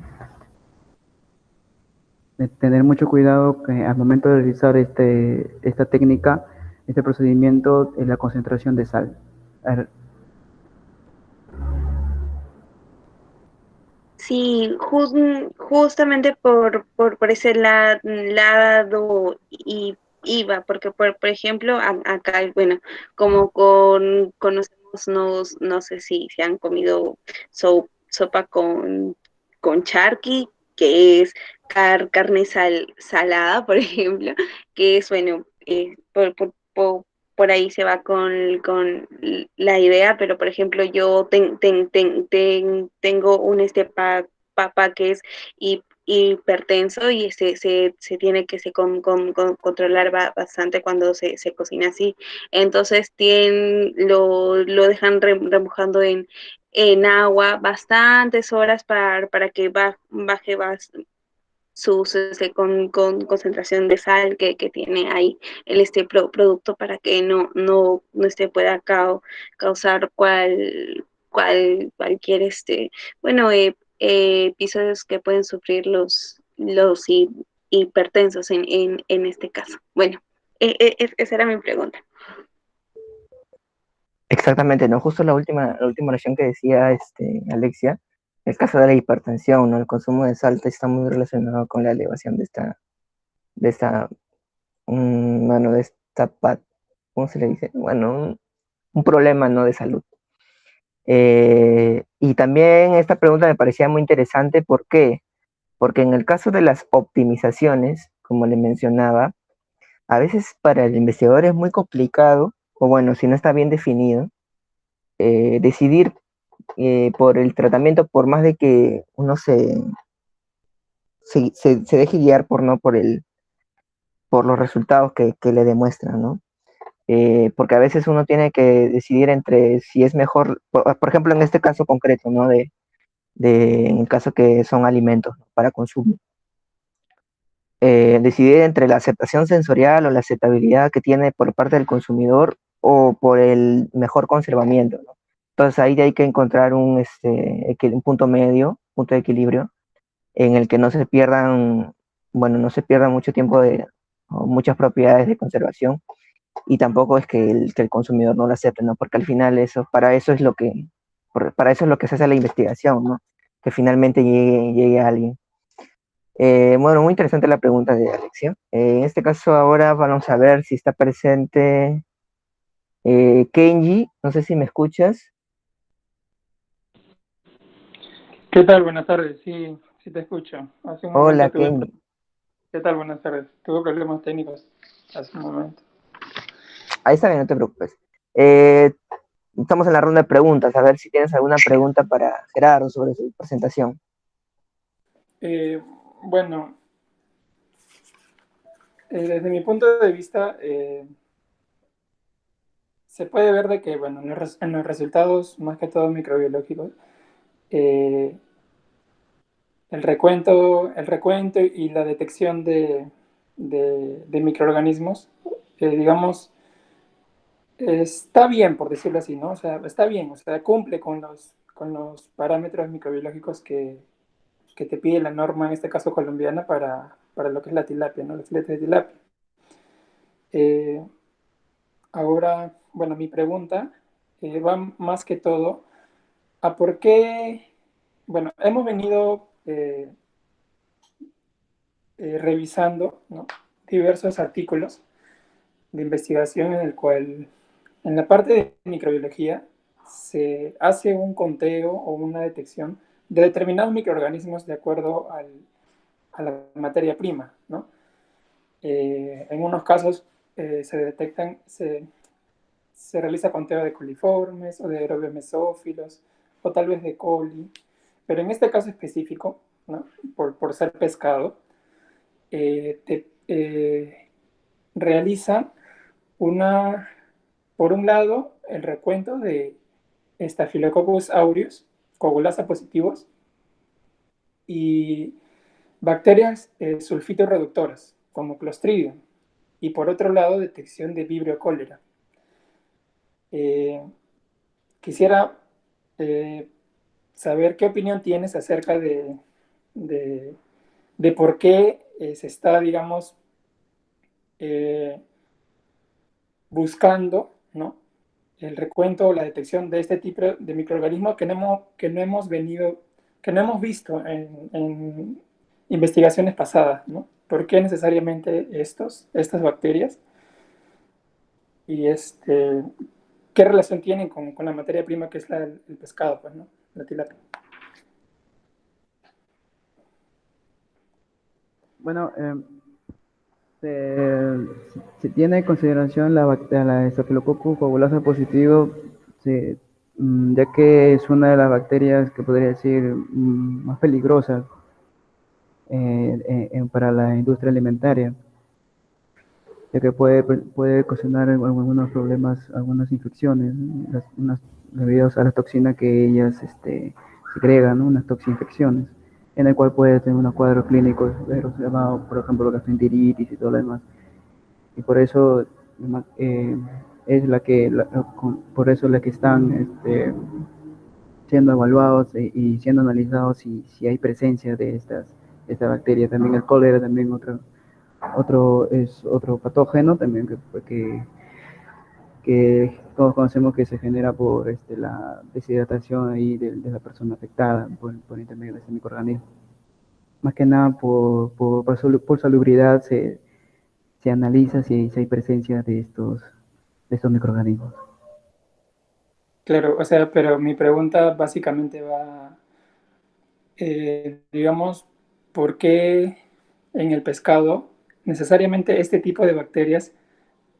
De tener mucho cuidado que al momento de realizar esta técnica, este procedimiento, en la concentración de sal. Sí, justamente por ese lado y iba, porque por ejemplo acá, bueno, como conocemos, no sé si se han comido sopa con charqui, que es carne salada, por ejemplo, que es, bueno, por ahí se va con la idea, pero por ejemplo yo tengo un paquete hipertenso y se tiene que controlar bastante cuando se cocina así. Entonces lo dejan remojando en agua bastantes horas para que baje su concentración de sal que tiene ahí producto para que no pueda causar cualquier bueno episodios que pueden sufrir los hipertensos en este caso. Bueno, esa era mi pregunta. Exactamente, ¿no? Justo la última oración que decía Alexia, el caso de la hipertensión, ¿no? El consumo de sal está muy relacionado con la elevación de esta, bueno, ¿cómo se le dice? Bueno, un problema, ¿no? De salud. Y también esta pregunta me parecía muy interesante, ¿por qué? Porque en el caso de las optimizaciones, como le mencionaba, a veces para el investigador es muy complicado, o bueno, si no está bien definido, decidir por el tratamiento, por más de que uno se deje guiar ¿no? por los resultados que le demuestran, ¿no? Porque a veces uno tiene que decidir entre si es mejor, por ejemplo, en este caso concreto, ¿no? En el caso que son alimentos, ¿no? Para consumo. Decidir entre la aceptación sensorial o la aceptabilidad que tiene por parte del consumidor o por el mejor conservamiento, ¿no? Entonces ahí hay que encontrar un punto medio, punto de equilibrio, en el que no se pierdan, bueno, no se pierda mucho tiempo o muchas propiedades de conservación, y tampoco es que el consumidor no lo acepte, ¿no? Porque al final para eso es para eso es lo que se hace la investigación, ¿no? Que finalmente llegue a alguien. Bueno, muy interesante la pregunta de Alexia. En este caso ahora vamos a ver si está presente Kenji, no sé si me escuchas. ¿Qué tal? Buenas tardes. Sí, sí te escucho. Hace un Hola, momento tuve... Kenji. ¿Qué tal? Buenas tardes. Tuve problemas técnicos hace un momento. Ahí está bien, no te preocupes. Estamos en la ronda de preguntas, a ver si tienes alguna pregunta para Gerardo sobre su presentación. Bueno, desde mi punto de vista, se puede ver de que, bueno, en los resultados, más que todo microbiológicos, el recuento y la detección de microorganismos, digamos, está bien, por decirlo así, ¿no? O sea, está bien, o sea, cumple con los parámetros microbiológicos que te pide la norma, en este caso colombiana, para lo que es la tilapia, ¿no? Los filetes de tilapia. Ahora, bueno, mi pregunta va más que todo a por qué, bueno, hemos venido revisando, ¿no? Diversos artículos de investigación en el cual, en la parte de microbiología, se hace un conteo o una detección de determinados microorganismos de acuerdo a la materia prima, ¿no? En unos casos se realiza conteo de coliformes o de aerobios mesófilos o tal vez de coli, pero en este caso específico, ¿no? por ser pescado, realizan por un lado, el recuento de Staphylococcus aureus, coagulasa positivos, y bacterias sulfito-reductoras, como Clostridium, y por otro lado, detección de Vibrio cólera. Quisiera saber qué opinión tienes acerca de por qué se está, digamos, buscando, ¿no? El recuento o la detección de este tipo de microorganismos que no hemos visto en investigaciones pasadas, ¿no? ¿Por qué necesariamente estas bacterias? Y ¿qué relación tienen con la materia prima que es el pescado, pues, ¿no? La tilapia. Bueno, se tiene en consideración la Staphylococcus coagulasa positivo, ya que es una de las bacterias que podría decir más peligrosas para la industria alimentaria, ya que puede ocasionar algunos problemas, algunas infecciones, debido a la toxina que ellas segregan, ¿no? Unas toxinfecciones, en el cual puede tener unos cuadros clínicos severos, llamado, por ejemplo, gastroenteritis y todo lo demás. Y por eso es por eso la que están siendo evaluados y siendo analizados si hay presencia de esta bacteria. También el cólera, también es otro patógeno también que todos conocemos que se genera por la deshidratación ahí de la persona afectada por intermedio de ese microorganismo. Más que nada por salubridad se analiza si hay presencia de estos microorganismos. Claro, o sea, pero mi pregunta básicamente va, digamos, ¿por qué en el pescado necesariamente este tipo de bacterias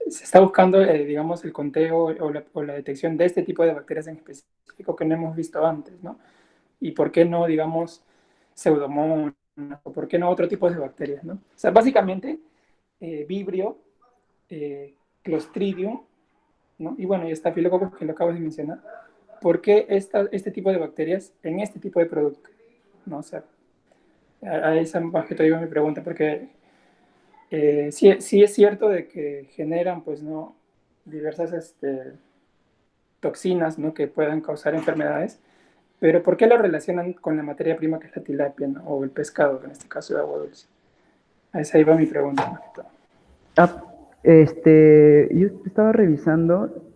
se está buscando, digamos, el conteo o la detección de este tipo de bacterias en específico que no hemos visto antes, ¿no? ¿Y por qué no, digamos, pseudomonas o por qué no otro tipo de bacterias, ¿no? O sea, básicamente, Vibrio, Clostridium, ¿no? Y bueno, y Staphylococcus que lo acabas de mencionar. ¿Por qué este tipo de bacterias en este tipo de producto? ¿No? O sea, a esa más que te digo mi pregunta, porque sí es cierto de que generan, pues, ¿no? Diversas toxinas, ¿no? Que puedan causar enfermedades, pero ¿por qué lo relacionan con la materia prima que es la tilapia, ¿no? O el pescado, que en este caso de agua dulce? A esa iba mi pregunta, más que todo. Ah, yo estaba revisando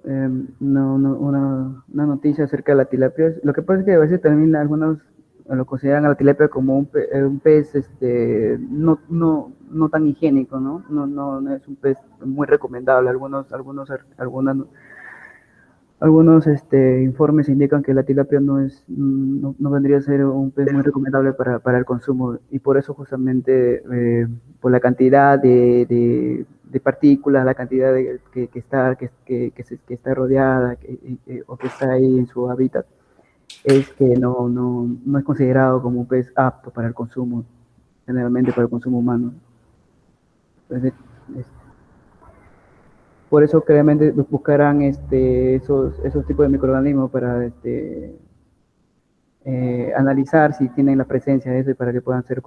una noticia acerca de la tilapia. Lo que pasa es que a veces también algunos lo consideran a la tilapia como un pez no tan higiénico, ¿no? No es un pez muy recomendable. Algunos informes indican que la tilapia no vendría a ser un pez muy recomendable para el consumo, y por eso justamente por la cantidad de partículas, la cantidad que está rodeada o que está ahí en su hábitat, es que no es considerado como un pez apto para el consumo, generalmente para el consumo humano. Entonces, por eso claramente buscarán esos tipos de microorganismos para analizar si tienen la presencia de eso para que puedan ser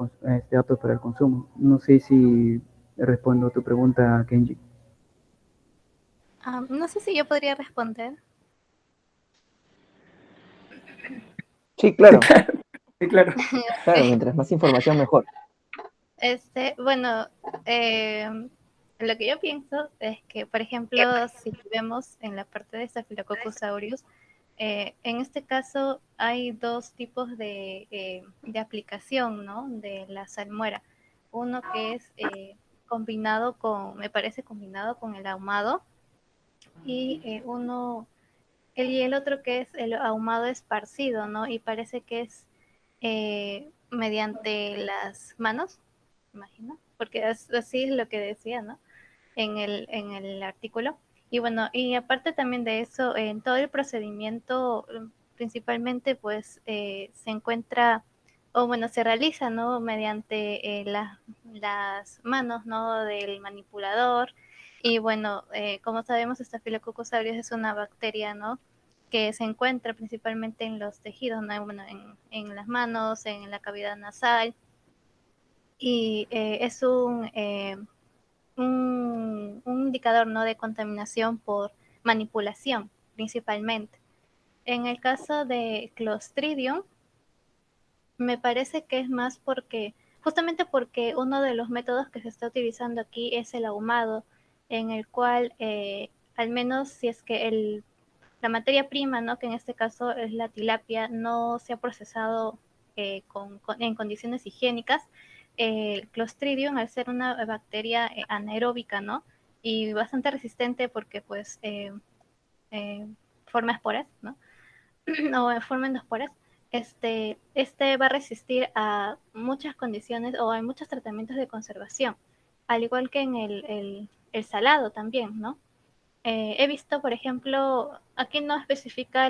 aptos para el consumo. No sé si respondo a tu pregunta, Kenji. No sé si yo podría responder. Sí, claro, Sí, claro. claro, mientras más información mejor. Bueno, lo que yo pienso es que, por ejemplo, si vemos en la parte de Staphylococcus aureus, en este caso hay dos tipos de aplicación, ¿no? De la salmuera. Uno que es me parece combinado con el ahumado, y el otro que es el ahumado esparcido, ¿no? Y parece que es mediante las manos, imagino, porque así es lo que decía, ¿no? En el artículo. Y bueno, y aparte también de eso, en todo el procedimiento, principalmente, pues se encuentra, o bueno, se realiza, ¿no? Mediante las manos, ¿no? Del manipulador. Y bueno, como sabemos, Staphylococcus aureus es una bacteria, ¿no? Que se encuentra principalmente en los tejidos, ¿no? Bueno, en las manos, en la cavidad nasal. Y es un indicador, ¿no? De contaminación por manipulación, principalmente. En el caso de Clostridium, me parece que es más justamente porque uno de los métodos que se está utilizando aquí es el ahumado, en el cual, al menos si es que la materia prima, ¿no? Que en este caso es la tilapia, no se ha procesado en condiciones higiénicas, el Clostridium, al ser una bacteria anaeróbica, ¿no? Y bastante resistente porque pues eh, forma esporas, ¿no? O forma endosporas, va a resistir a muchas condiciones o a muchos tratamientos de conservación, al igual que en el salado también, ¿no? He visto, por ejemplo, aquí no especifica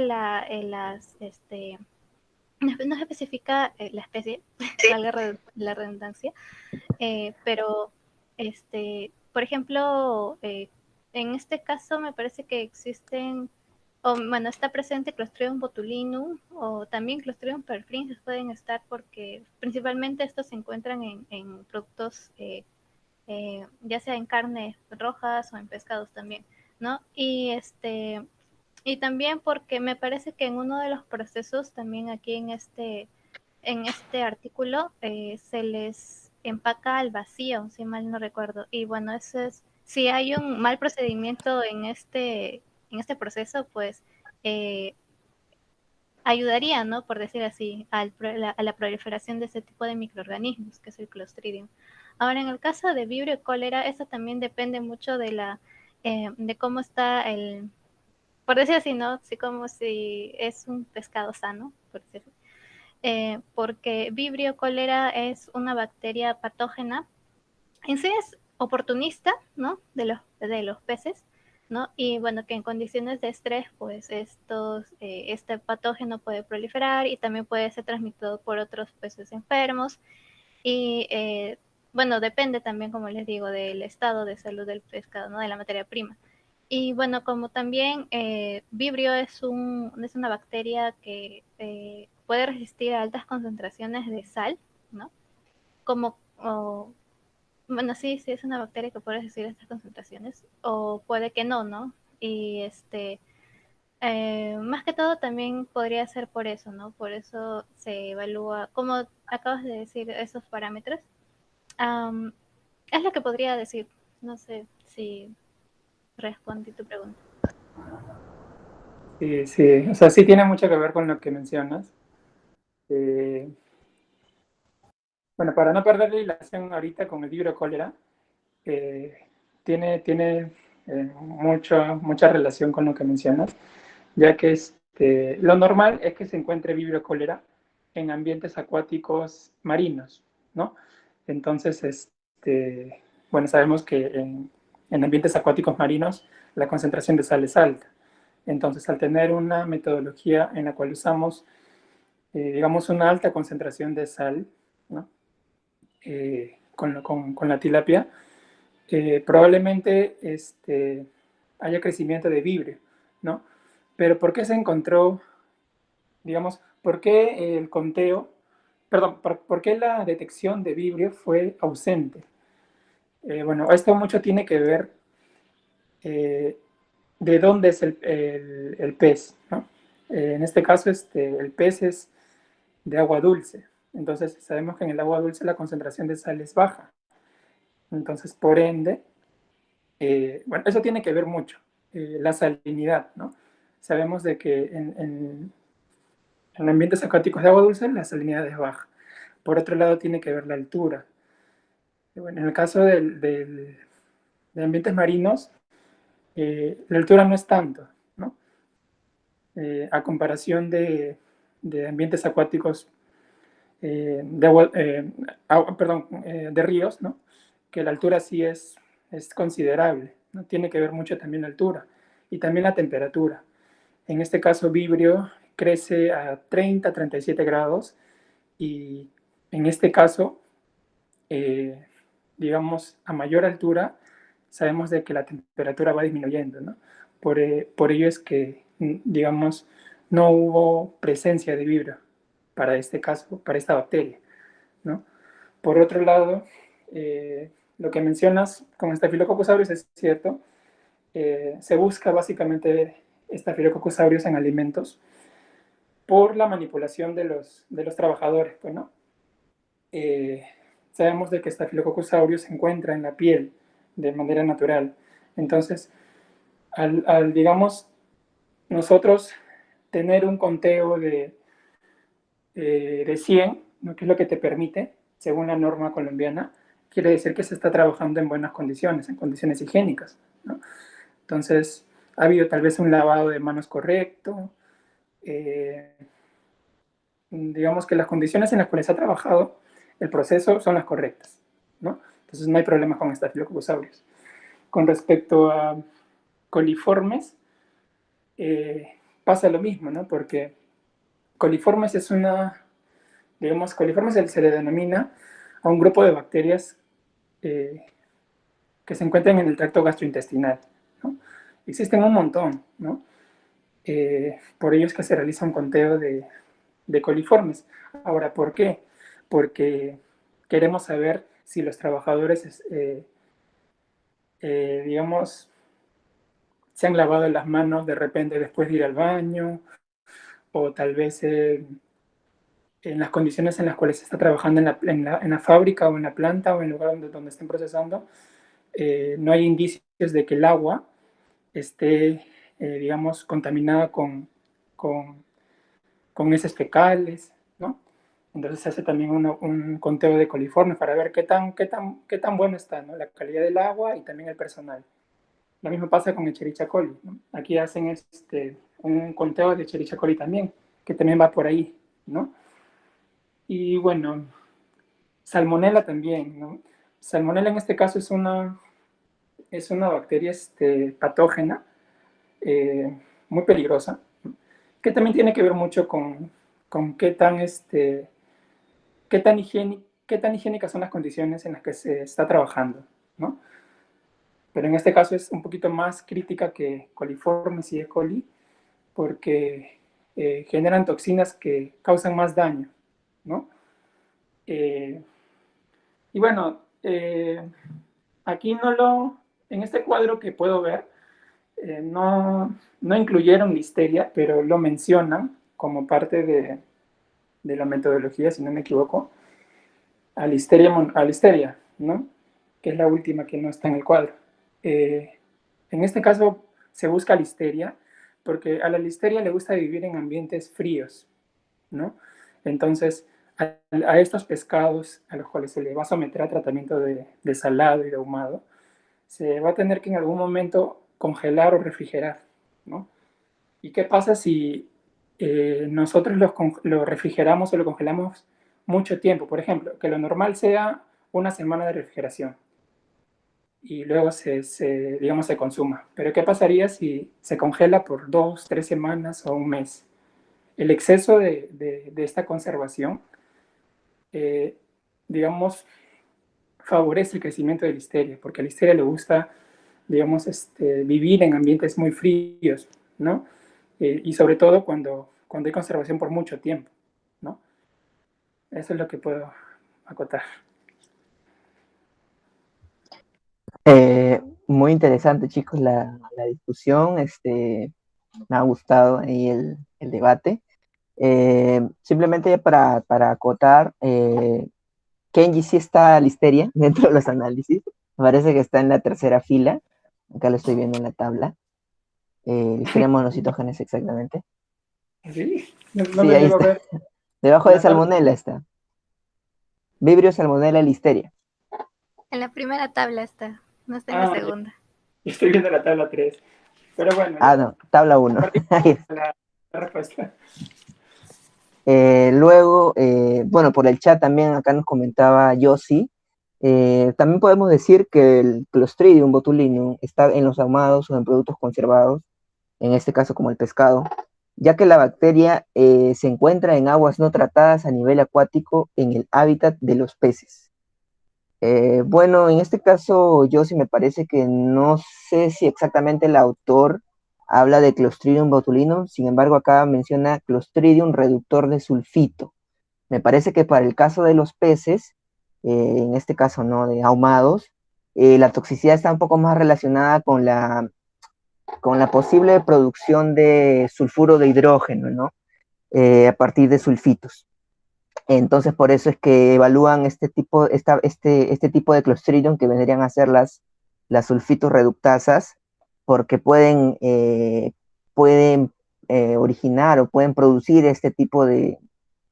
no se especifica la especie, valga la redundancia, pero por ejemplo, en este caso me parece que existen, o bueno, está presente Clostridium botulinum o también Clostridium perfringens pueden estar porque principalmente estos se encuentran en productos, ya sea en carnes rojas o en pescados también, ¿no? Y también porque me parece que en uno de los procesos también aquí en este artículo se les empaca al vacío, si mal no recuerdo. Y bueno, eso es, si hay un mal procedimiento en este proceso, pues ayudaría, ¿no? Por decir así, a la proliferación de ese tipo de microorganismos, que es el Clostridium. Ahora, en el caso de Vibrio cólera, eso también depende mucho de cómo está por decir así, ¿no? Así como si es un pescado sano, por decir así. Porque Vibrio cólera es una bacteria patógena, en sí es oportunista, ¿no? De los peces, ¿no? Y bueno, que en condiciones de estrés, pues este patógeno puede proliferar y también puede ser transmitido por otros peces enfermos. Y bueno, depende también, como les digo, del estado de salud del pescado, ¿no? De la materia prima. Y bueno, como también Vibrio es una bacteria que puede resistir a altas concentraciones de sal, ¿no? Como, bueno, sí, es una bacteria que puede resistir a estas concentraciones, o puede que no, ¿no? Y más que todo también podría ser por eso, ¿no? Por eso se evalúa, como acabas de decir, esos parámetros. Um, es lo que podría decir. No sé si respondí tu pregunta. Sí, sí, o sea, sí tiene mucho que ver con lo que mencionas. Bueno, para no perder la relación ahorita con el Vibrio cólera, tiene mucha relación con lo que mencionas, ya que lo normal es que se encuentre Vibrio cólera en ambientes acuáticos marinos, ¿no? Entonces, bueno, sabemos que en ambientes acuáticos marinos la concentración de sal es alta. Entonces, al tener una metodología en la cual usamos, digamos, una alta concentración de sal, ¿no? Con la tilapia, probablemente haya crecimiento de vibrio, ¿no? Pero ¿por qué se encontró, digamos, por qué el conteo, perdón, por qué la detección de vibrio fue ausente? Bueno, esto mucho tiene que ver de dónde es el pez, ¿no? En este caso, el pez es de agua dulce. Entonces, sabemos que en el agua dulce la concentración de sal es baja. Entonces, por ende, bueno, eso tiene que ver mucho, la salinidad, ¿no? Sabemos de que en ambientes acuáticos de agua dulce la salinidad es baja. Por otro lado, tiene que ver la altura. Bueno, en el caso de ambientes marinos, la altura no es tanto, ¿no? A comparación de ambientes acuáticos de ríos, ¿no? Que la altura sí es considerable, ¿no? Tiene que ver mucho también la altura y también la temperatura. En este caso, Vibrio crece a 30-37 grados y en este caso, digamos, a mayor altura, sabemos de que la temperatura va disminuyendo, ¿no? Por ello es que, digamos, no hubo presencia de Vibrio para este caso, para esta bacteria, ¿no? Por otro lado, lo que mencionas con Staphylococcus aureus es cierto. Se busca básicamente Staphylococcus aureus en alimentos por la manipulación de los trabajadores, pues, ¿no? Sabemos de que Staphylococcus aureus se encuentra en la piel de manera natural. Entonces, digamos, nosotros tener un conteo de 100, ¿no? Que es lo que te permite, según la norma colombiana, quiere decir que se está trabajando en buenas condiciones, en condiciones higiénicas, ¿no? Entonces, ha habido tal vez un lavado de manos correcto, digamos que las condiciones en las cuales se ha trabajado el proceso son las correctas, ¿no? Entonces no hay problema con Staphylococcus aureus. Con respecto a coliformes, pasa lo mismo, ¿no? Porque coliformes es digamos, coliformes se le denomina a un grupo de bacterias que se encuentran en el tracto gastrointestinal, ¿no? Existen un montón, ¿no? Por ello es que se realiza un conteo de coliformes. Ahora, ¿por qué? Porque queremos saber si los trabajadores, digamos, se han lavado las manos de repente después de ir al baño, o tal vez en las condiciones en las cuales se está trabajando en la fábrica o en la planta o en el lugar donde estén procesando, no hay indicios de que el agua esté, digamos, contaminada con heces fecales, ¿no? Entonces se hace también un conteo de coliformes para ver qué tan bueno está, ¿no? La calidad del agua y también el personal. Lo mismo pasa con Escherichia coli, ¿no? Aquí hacen un conteo de Escherichia coli también, que también va por ahí, ¿no? Y bueno, Salmonella también, ¿no? Salmonella en este caso es una bacteria patógena, muy peligrosa, que también tiene que ver mucho con qué tan higiénicas son las condiciones en las que se está trabajando, ¿no? Pero en este caso es un poquito más crítica que coliformes y E. coli, porque generan toxinas que causan más daño, ¿no? Y bueno, aquí en este cuadro que puedo ver, no incluyeron listeria, pero lo mencionan como parte de la metodología, si no me equivoco, a listeria, ¿no? Que es la última que no está en el cuadro. En este caso se busca listeria porque a la listeria le gusta vivir en ambientes fríos, ¿no? Entonces, a estos pescados a los cuales se le va a someter a tratamiento de salado y de ahumado, se va a tener que en algún momento congelar o refrigerar, ¿no? ¿Y qué pasa si nosotros lo refrigeramos o lo congelamos mucho tiempo? Por ejemplo, que lo normal sea una semana de refrigeración y luego digamos, se consuma. Pero ¿qué pasaría si se congela por 2, 3 semanas o un mes? El exceso de esta conservación, digamos, favorece el crecimiento de listeria, porque a listeria le gusta, digamos, vivir en ambientes muy fríos, ¿no? Y sobre todo cuando hay conservación por mucho tiempo, ¿no? Eso es lo que puedo acotar. Muy interesante, chicos, la discusión. Me ha gustado ahí el debate. Simplemente para acotar, Kenji sí está listeria dentro de los análisis. Me parece que está en la tercera fila. Acá lo estoy viendo en la tabla. Listeria monocitógenes exactamente. Sí, no Sí, lo ahí llego a está. ver. Debajo de La tabla, Salmonella está. Vibrio, Salmonella, Listeria. En la primera tabla está, no está en la segunda. estoy viendo la tabla 3. Pero bueno, Ah, no, tabla 1. la respuesta. Luego, bueno, por el chat también acá nos comentaba Yossi. También podemos decir que el Clostridium botulinum está en los ahumados o en productos conservados, en este caso como el pescado, ya que la bacteria se encuentra en aguas no tratadas a nivel acuático en el hábitat de los peces. Bueno, en este caso, Yossi, me parece que no sé si exactamente el autor habla de Clostridium botulinum, sin embargo acá menciona Clostridium reductor de sulfito. Me parece que para el caso de los peces, en este caso no de ahumados, la toxicidad está un poco más relacionada con la posible producción de sulfuro de hidrógeno, ¿no? A partir de sulfitos. Entonces, por eso es que evalúan este tipo de Clostridium, que vendrían a ser las sulfitos reductasas, porque pueden originar o pueden producir este tipo de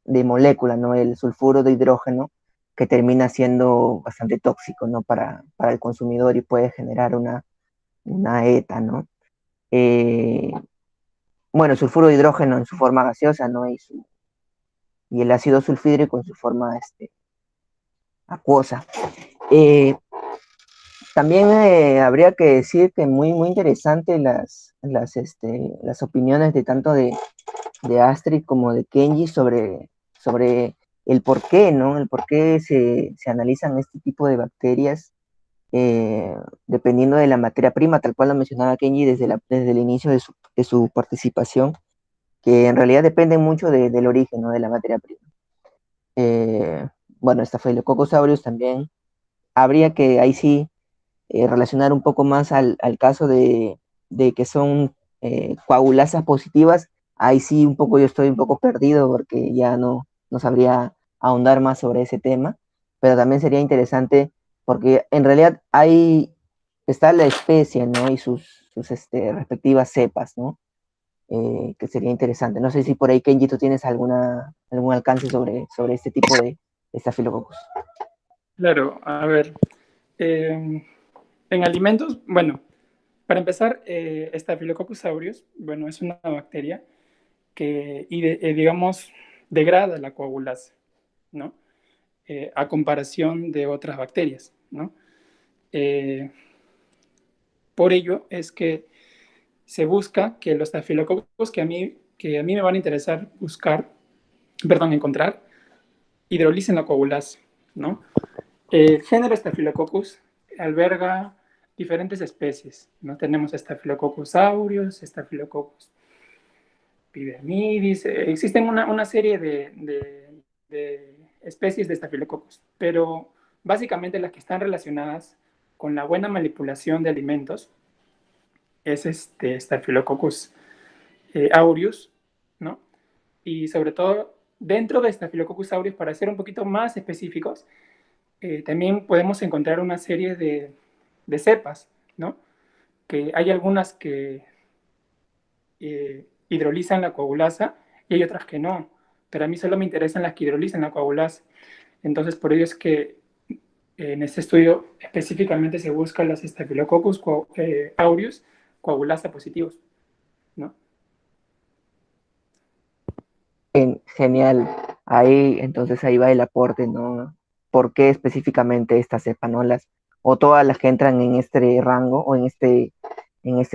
molécula, ¿no? El sulfuro de hidrógeno, que termina siendo bastante tóxico, ¿no? Para el consumidor y puede generar una ETA, ¿no? Bueno, el sulfuro de hidrógeno en su forma gaseosa, ¿no? Y el ácido sulfídrico en su forma acuosa. También habría que decir que muy, muy interesante las opiniones de tanto de de Astrid como de Kenji sobre el por qué, ¿no? El por qué se analizan este tipo de bacterias dependiendo de la materia prima, tal cual lo mencionaba Kenji desde el inicio de su participación, que en realidad dependen mucho del origen, ¿no? De la materia prima. Bueno, Staphylococcus aureus también habría que ahí sí relacionar un poco más al caso de que son coagulasas positivas. Ahí sí un poco yo estoy un poco perdido porque ya no sabría ahondar más sobre ese tema, pero también sería interesante porque en realidad está la especie, ¿no? Y sus respectivas cepas, ¿no? Que sería interesante. No sé si por ahí, Kenji, tú tienes algún alcance sobre este tipo de Staphylococcus. Claro, a ver, en alimentos, bueno, para empezar, Staphylococcus aureus, bueno, es una bacteria que, digamos, degrada la coagulasa, ¿no? A comparación de otras bacterias, ¿no? Eh, por ello es que se busca que los estafilococos que a mí me van a interesar encontrar, hidrolicen la coagulasa, ¿no? El género Staphylococcus alberga diferentes especies, ¿no? Tenemos Staphylococcus aureus, Staphylococcus pyodermidis, existen una serie de especies de Staphylococcus, pero básicamente las que están relacionadas con la buena manipulación de alimentos es Staphylococcus aureus, ¿no? Y sobre todo, dentro de Staphylococcus aureus, para ser un poquito más específicos, también podemos encontrar una serie de cepas, ¿no? Que hay algunas que hidrolizan la coagulasa y hay otras que no, pero a mí solo me interesan las que hidrolizan la coagulasa. Entonces, por ello es que en este estudio específicamente se buscan los Staphylococcus aureus coagulasa positivos, ¿no? Genial. Entonces ahí va el aporte, ¿no? ¿Por qué específicamente esta cepa, ¿no? O todas las que entran en este rango o en este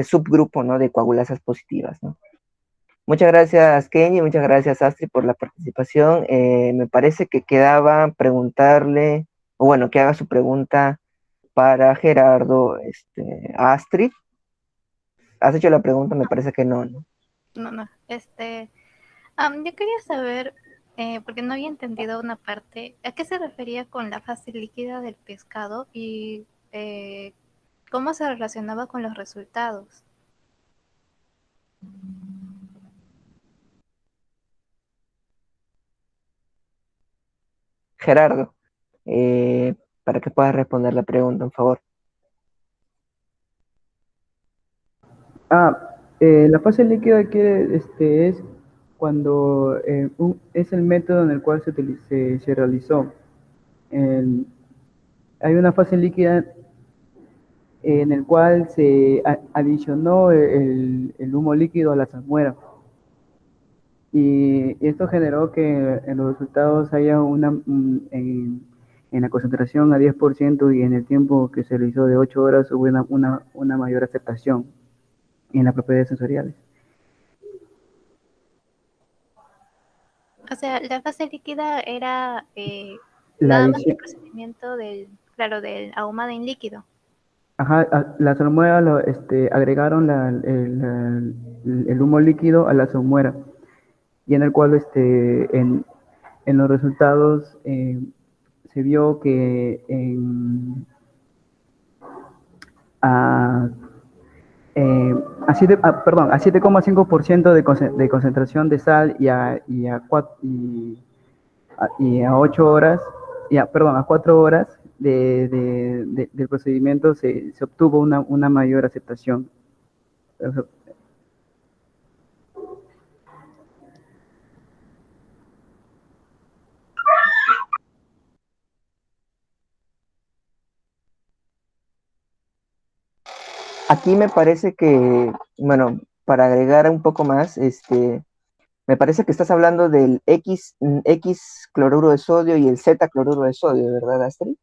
subgrupo, ¿no? De coagulasas positivas, ¿no? Muchas gracias, Kenny, muchas gracias, Astrid, por la participación. Me parece que quedaba preguntarle, o bueno, que haga su pregunta para Gerardo, Astrid. ¿Has hecho la pregunta? Me parece que no, ¿no? No. Yo quería saber, porque no había entendido una parte, ¿a qué se refería con la fase líquida del pescado y cómo se relacionaba con los resultados? Gerardo, para que puedas responder la pregunta, por favor. La fase líquida es cuando es el método en el cual se realizó. Hay una fase líquida en el cual se adicionó el humo líquido a la salmuera. Y esto generó que en los resultados haya en la concentración a 10% y en el tiempo que se realizó de 8 horas hubo una mayor aceptación en las propiedades sensoriales. O sea, la fase líquida era La nada más el adición, procedimiento del ahumado en líquido. la salmuera agregaron el humo líquido a la salmuera y en el cual en los resultados se vio que a, a 7,5% de concentración de sal y a 8 horas, a 4 horas del procedimiento se obtuvo una mayor aceptación. Aquí me parece que, bueno, para agregar un poco más, me parece que estás hablando del X cloruro de sodio y el Z cloruro de sodio, ¿verdad, Astrid?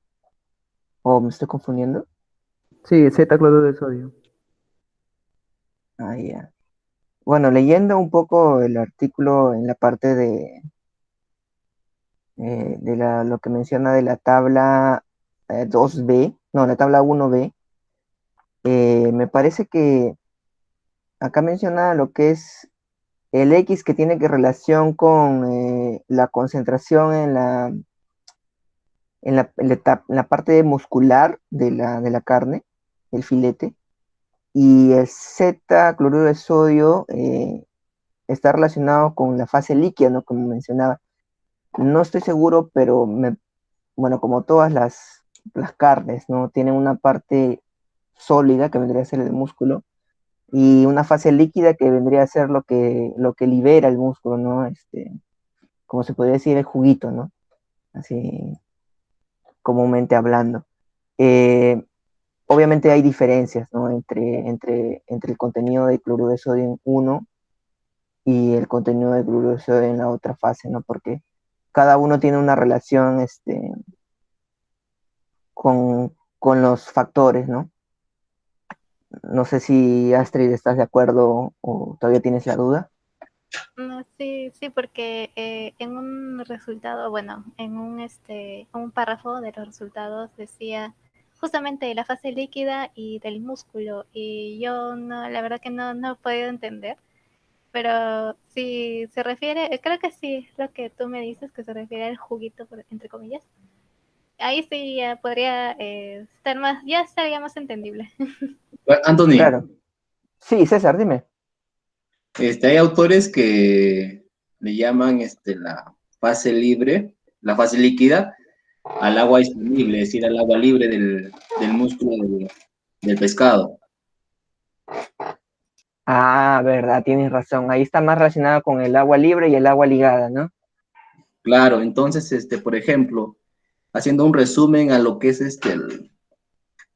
¿O me estoy confundiendo? Sí, Z-cloruro de sodio. Ah, ya. Bueno, leyendo un poco el artículo en la parte lo que menciona de la tabla 2B, no, la tabla 1B, me parece que acá menciona lo que es el X que tiene que relación con la concentración en la parte muscular de la carne, el filete, y el Z, cloruro de sodio, está relacionado con la fase líquida, ¿no? Como mencionaba. No estoy seguro, pero bueno, como todas las carnes, ¿no? Tienen una parte sólida, que vendría a ser el músculo, y una fase líquida que vendría a ser lo que libera el músculo, ¿no? Como se podría decir, el juguito, ¿no? Así comúnmente hablando. Eh, Obviamente hay diferencias, ¿no? Entre el contenido de cloruro de sodio en uno y el contenido de cloruro de sodio en la otra fase, ¿no? Porque cada uno tiene una relación con los factores, ¿no? No sé si Astrid estás de acuerdo o todavía tienes la duda. No, sí, sí, porque en un resultado, bueno, en un párrafo de los resultados decía justamente la fase líquida y del músculo, y yo no, la verdad que no he podido entender, pero si se refiere, creo que sí es lo que tú me dices, que se refiere al juguito, entre comillas. Ahí sí ya podría estar más, ya estaría más entendible. Anthony, Claro. Sí, César, dime. hay autores que le llaman la fase libre, la fase líquida, al agua disponible, es decir, al agua libre del músculo del pescado. Ah, verdad, tienes razón. Ahí está más relacionado con el agua libre y el agua ligada, ¿no? Claro, entonces, por ejemplo, haciendo un resumen a lo que es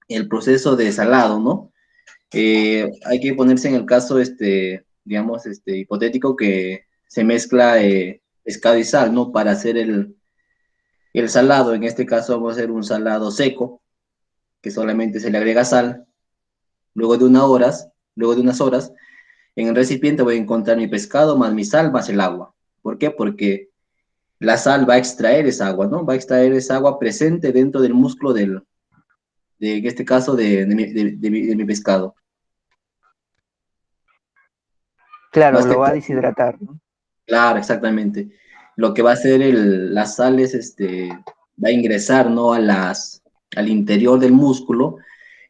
el proceso de salado, ¿no? Hay que ponerse en el caso, digamos, hipotético que se mezcla pescado y sal, ¿no? Para hacer el salado. En este caso vamos a hacer un salado seco, que solamente se le agrega sal. Luego de unas horas, en el recipiente voy a encontrar mi pescado más mi sal más el agua. ¿Por qué? Porque la sal va a extraer esa agua, ¿no? Va a extraer esa agua presente dentro del músculo en este caso, de mi pescado. Claro, Más que lo va a todo, deshidratar, ¿no? claro, exactamente. Lo que va a hacer las sales, va a ingresar, ¿no? Al interior del músculo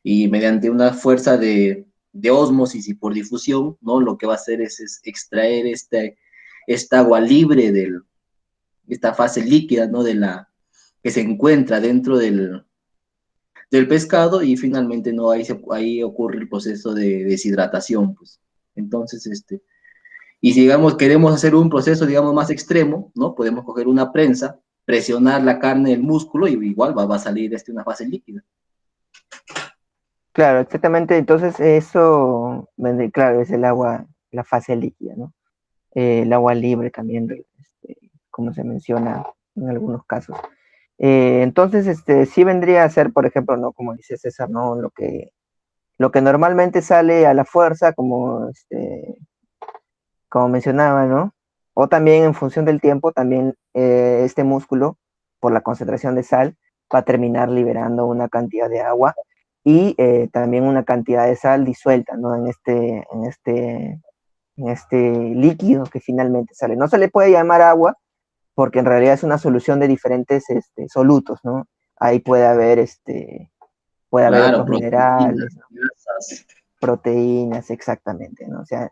y mediante una fuerza de ósmosis y por difusión, ¿no? Lo que va a hacer es extraer esta agua libre esta fase líquida, ¿no? Que se encuentra dentro del pescado y finalmente, ¿no? Ahí ocurre el proceso de deshidratación, pues. Entonces, y si, digamos, queremos hacer un proceso, digamos, más extremo, ¿no? Podemos coger una prensa, presionar la carne del músculo y igual va a salir una fase líquida. Claro, exactamente. Entonces, eso, claro, es el agua, la fase líquida, ¿no? El agua libre también, como se menciona en algunos casos. Entonces, sí vendría a ser, por ejemplo, ¿no? Como dice César, ¿no? Lo que normalmente sale a la fuerza, como mencionaba, ¿no? O también en función del tiempo, también este músculo, por la concentración de sal, va a terminar liberando una cantidad de agua y también una cantidad de sal disuelta, ¿no? En este líquido que finalmente sale. No se le puede llamar agua porque en realidad es una solución de diferentes solutos, ¿no? Ahí puede haber Claro, otros proteínas, minerales, ¿no? grasas. Proteínas, exactamente, ¿no? O sea,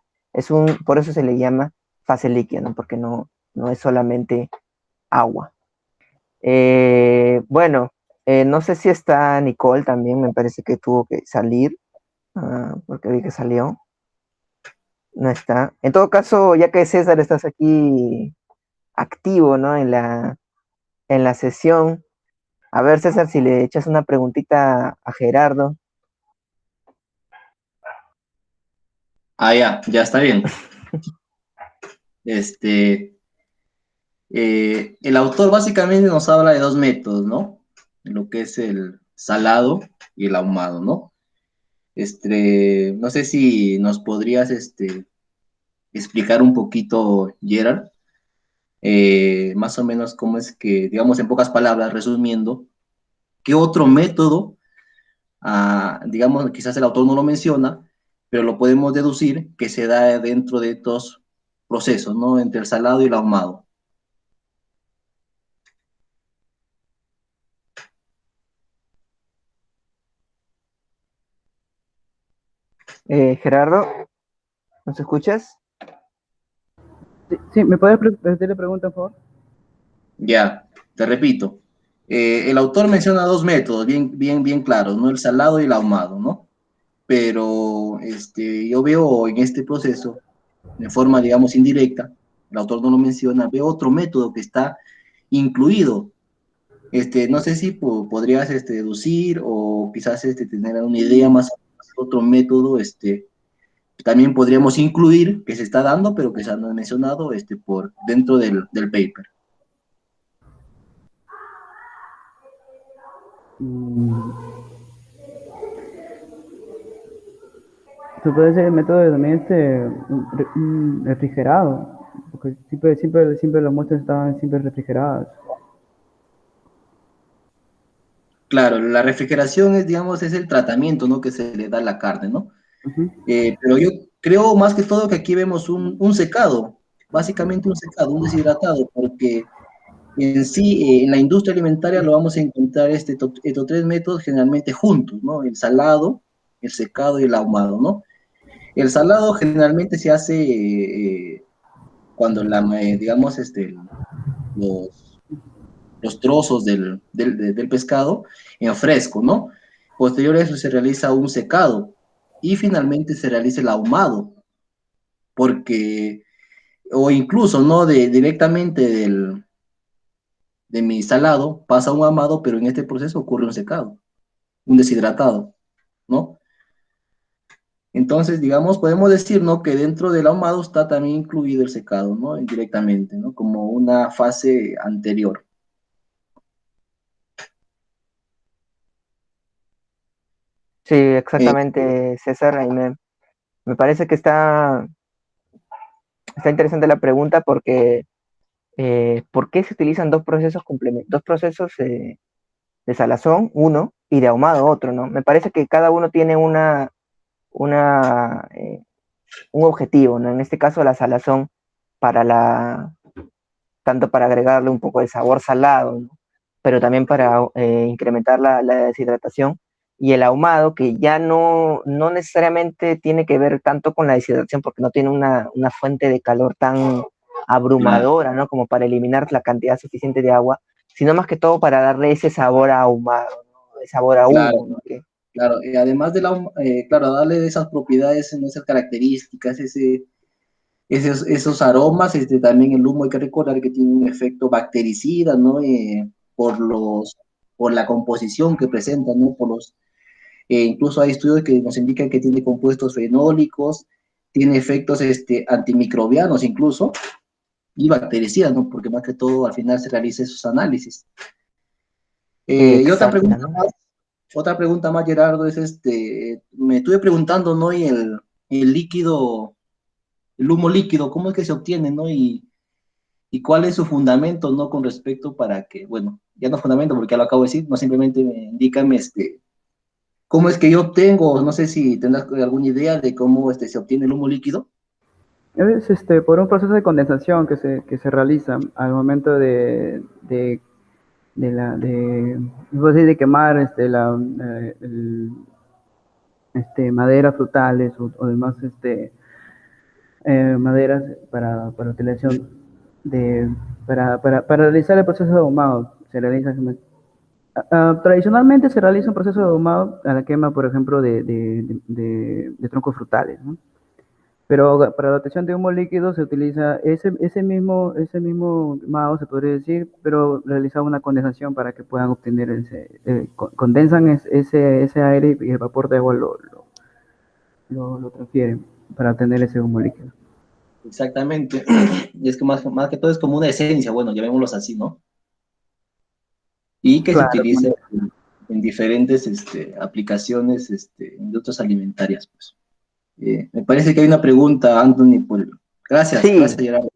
por eso se le llama fase líquida, ¿no? Porque no es solamente agua. Bueno, no sé si está Nicole también, me parece que tuvo que salir, porque vi que salió. No está. En todo caso, ya que César estás aquí activo, ¿no? En la sesión. A ver, César, si le echas una preguntita a Gerardo. Ah, ya está bien. El autor básicamente nos habla de dos métodos, ¿no? Lo que es el salado y el ahumado, ¿no? No sé si nos podrías, explicar un poquito, Gerard, más o menos cómo es que, digamos en pocas palabras, resumiendo, qué otro método, digamos, quizás el autor no lo menciona, pero lo podemos deducir que se da dentro de estos procesos, ¿no? Entre el salado y el ahumado. Gerardo, ¿nos escuchas? Sí, sí, ¿me puedes repetir la pregunta, por favor? Ya, te repito. El autor menciona dos métodos bien claros, ¿no? El salado y el ahumado, ¿no? Pero yo veo en este proceso, de forma, digamos, indirecta, el autor no lo menciona, veo otro método que está incluido. No sé si podrías deducir o quizás tener una idea más o menos de otro método, también podríamos incluir que se está dando, pero que se no ha mencionado por dentro del paper. Se puede ser el método de también refrigerado, porque siempre las muestras estaban siempre refrigeradas. Claro, la refrigeración es, digamos, es el tratamiento, ¿no? Que se le da a la carne, ¿no? Ujú. Pero yo creo más que todo que aquí vemos un secado, básicamente un secado, un deshidratado, porque en sí, en la industria alimentaria lo vamos a encontrar estos tres métodos generalmente juntos, ¿no? El salado, el secado y el ahumado, ¿no? El salado generalmente se hace cuando digamos, los, los trozos del pescado en fresco, ¿no? Posterior a eso se realiza un secado y finalmente se realiza el ahumado, porque, o incluso, ¿no? Directamente de mi salado pasa un ahumado, pero en este proceso ocurre un secado, un deshidratado, ¿no? Entonces, digamos, podemos decir, ¿no? Que dentro del ahumado está también incluido el secado, ¿no? Indirectamente, ¿no? Como una fase anterior. Sí, Eh, exactamente, César. Ahí me parece que está interesante la pregunta porque ¿por qué se utilizan dos procesos de salazón, uno, y de ahumado, otro, ¿no? Me parece que cada uno tiene una, un objetivo, ¿no? En este caso, la salazón, para tanto para agregarle un poco de sabor salado, ¿no? Pero también para incrementar la deshidratación. Y el ahumado, que ya no necesariamente tiene que ver tanto con la deshidratación, porque no tiene una fuente de calor tan claro, abrumadora, ¿no? Como para eliminar la cantidad suficiente de agua, sino más que todo para darle ese sabor ahumado, ¿no? El sabor a claro, humo, ¿no? claro. Y además claro, darle esas propiedades, esas características, esos aromas, también el humo hay que recordar que tiene un efecto bactericida, ¿no? Por por la composición que presenta, ¿no? Incluso hay estudios que nos indican que tiene compuestos fenólicos, tiene efectos antimicrobianos incluso, y bactericidas, ¿no? Porque más que todo al final se realiza esos análisis. Y Exactamente. otra pregunta más, Gerardo, es me estuve preguntando, ¿no? Y el líquido, el humo líquido, ¿cómo es que se obtiene, ¿no? Y cuál es su fundamento, ¿no? Con respecto para que, bueno, ya no fundamento porque ya lo acabo de decir, no simplemente indícame, cómo es que yo obtengo, no sé si tendrás alguna idea de cómo se obtiene el humo líquido. Es por un proceso de condensación que se realiza al momento de quemar maderas frutales o demás maderas para utilización para realizar el proceso de ahumado. Tradicionalmente se realiza un proceso de ahumado a la quema, por ejemplo, de troncos frutales, ¿no? Pero para la obtención de humo líquido se utiliza ese mismo ahumado, se podría decir, pero realizado una condensación para que puedan obtener condensan ese aire y el vapor de agua lo transfieren para obtener ese humo líquido. Exactamente. Y es que más que todo es como una esencia, bueno, llamémoslos así, ¿no? Y que se Claro, utiliza en diferentes aplicaciones industrias alimentarias, pues. Me parece que hay una pregunta, Anthony, Gracias, Sí. gracias, Gerardo.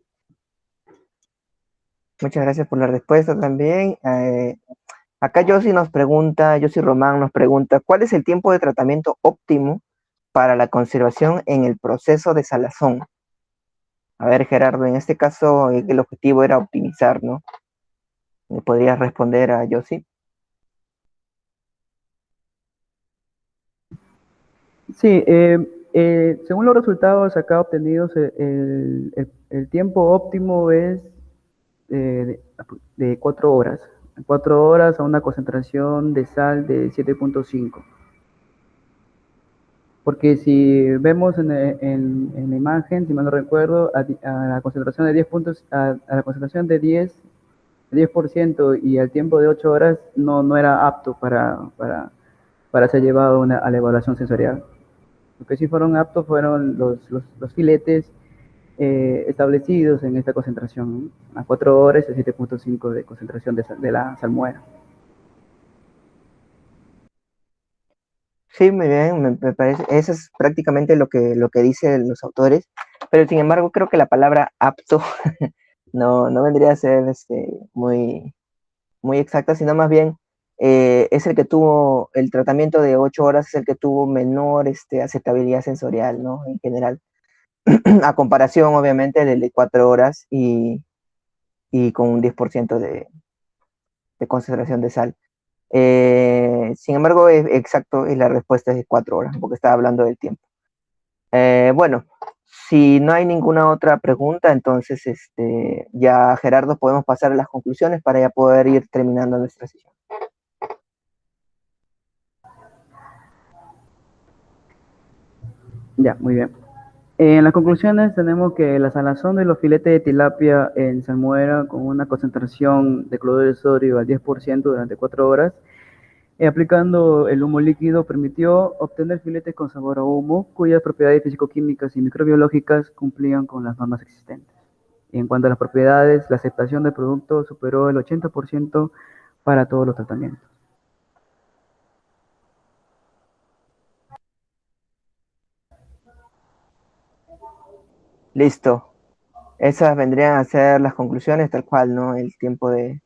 Muchas gracias por la respuesta también. Acá Josie Román nos pregunta, ¿cuál es el tiempo de tratamiento óptimo para la conservación en el proceso de salazón? A ver, Gerardo, en este caso el objetivo era optimizar, ¿no? ¿Me podrías responder a Josie? Sí, según los resultados acá obtenidos, el tiempo óptimo es de 4 horas. 4 horas a una concentración de sal de 7.5. Porque si vemos en la imagen, si mal no recuerdo, a la concentración de 10 puntos, a la concentración de 10% y al tiempo de 8 horas no era apto para ser llevado a la evaluación sensorial. Lo que sí fueron aptos fueron los filetes establecidos en esta concentración, ¿no? A 4 horas y 7.5 de concentración de la salmuera. Sí, muy bien, me parece, eso es prácticamente lo que dicen los autores, pero sin embargo creo que la palabra apto no vendría a ser muy, muy exacta, sino más bien es el que tuvo, el tratamiento de 8 horas es el que tuvo menor aceptabilidad sensorial, ¿no? En general, a comparación obviamente del de 4 horas y con un 10% de concentración de sal. Sin embargo, exacto, y la respuesta es de 4 horas, porque estaba hablando del tiempo. Bueno, si no hay ninguna otra pregunta, entonces ya Gerardo podemos pasar a las conclusiones para ya poder ir terminando nuestra sesión. Ya, muy bien. En las conclusiones tenemos que la salazón de los filetes de tilapia en salmuera con una concentración de cloruro de sodio al 10% durante 4 horas, aplicando el humo líquido, permitió obtener filetes con sabor a humo, cuyas propiedades físico-químicas y microbiológicas cumplían con las normas existentes. Y en cuanto a las propiedades, la aceptación del producto superó el 80% para todos los tratamientos. Listo. Esas vendrían a ser las conclusiones, tal cual, ¿no? El tiempo de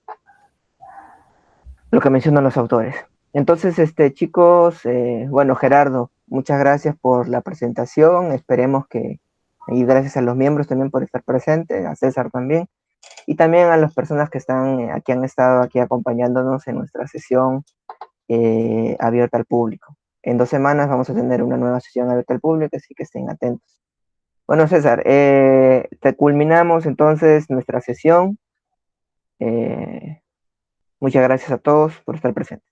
lo que mencionan los autores. Entonces, chicos, bueno, Gerardo, muchas gracias por la presentación. Esperemos y gracias a los miembros también por estar presentes, a César también, y también a las personas que están aquí, han estado aquí acompañándonos en nuestra sesión abierta al público. En 2 semanas vamos a tener una nueva sesión abierta al público, así que estén atentos. Bueno, César, culminamos entonces nuestra sesión. Muchas gracias a todos por estar presentes.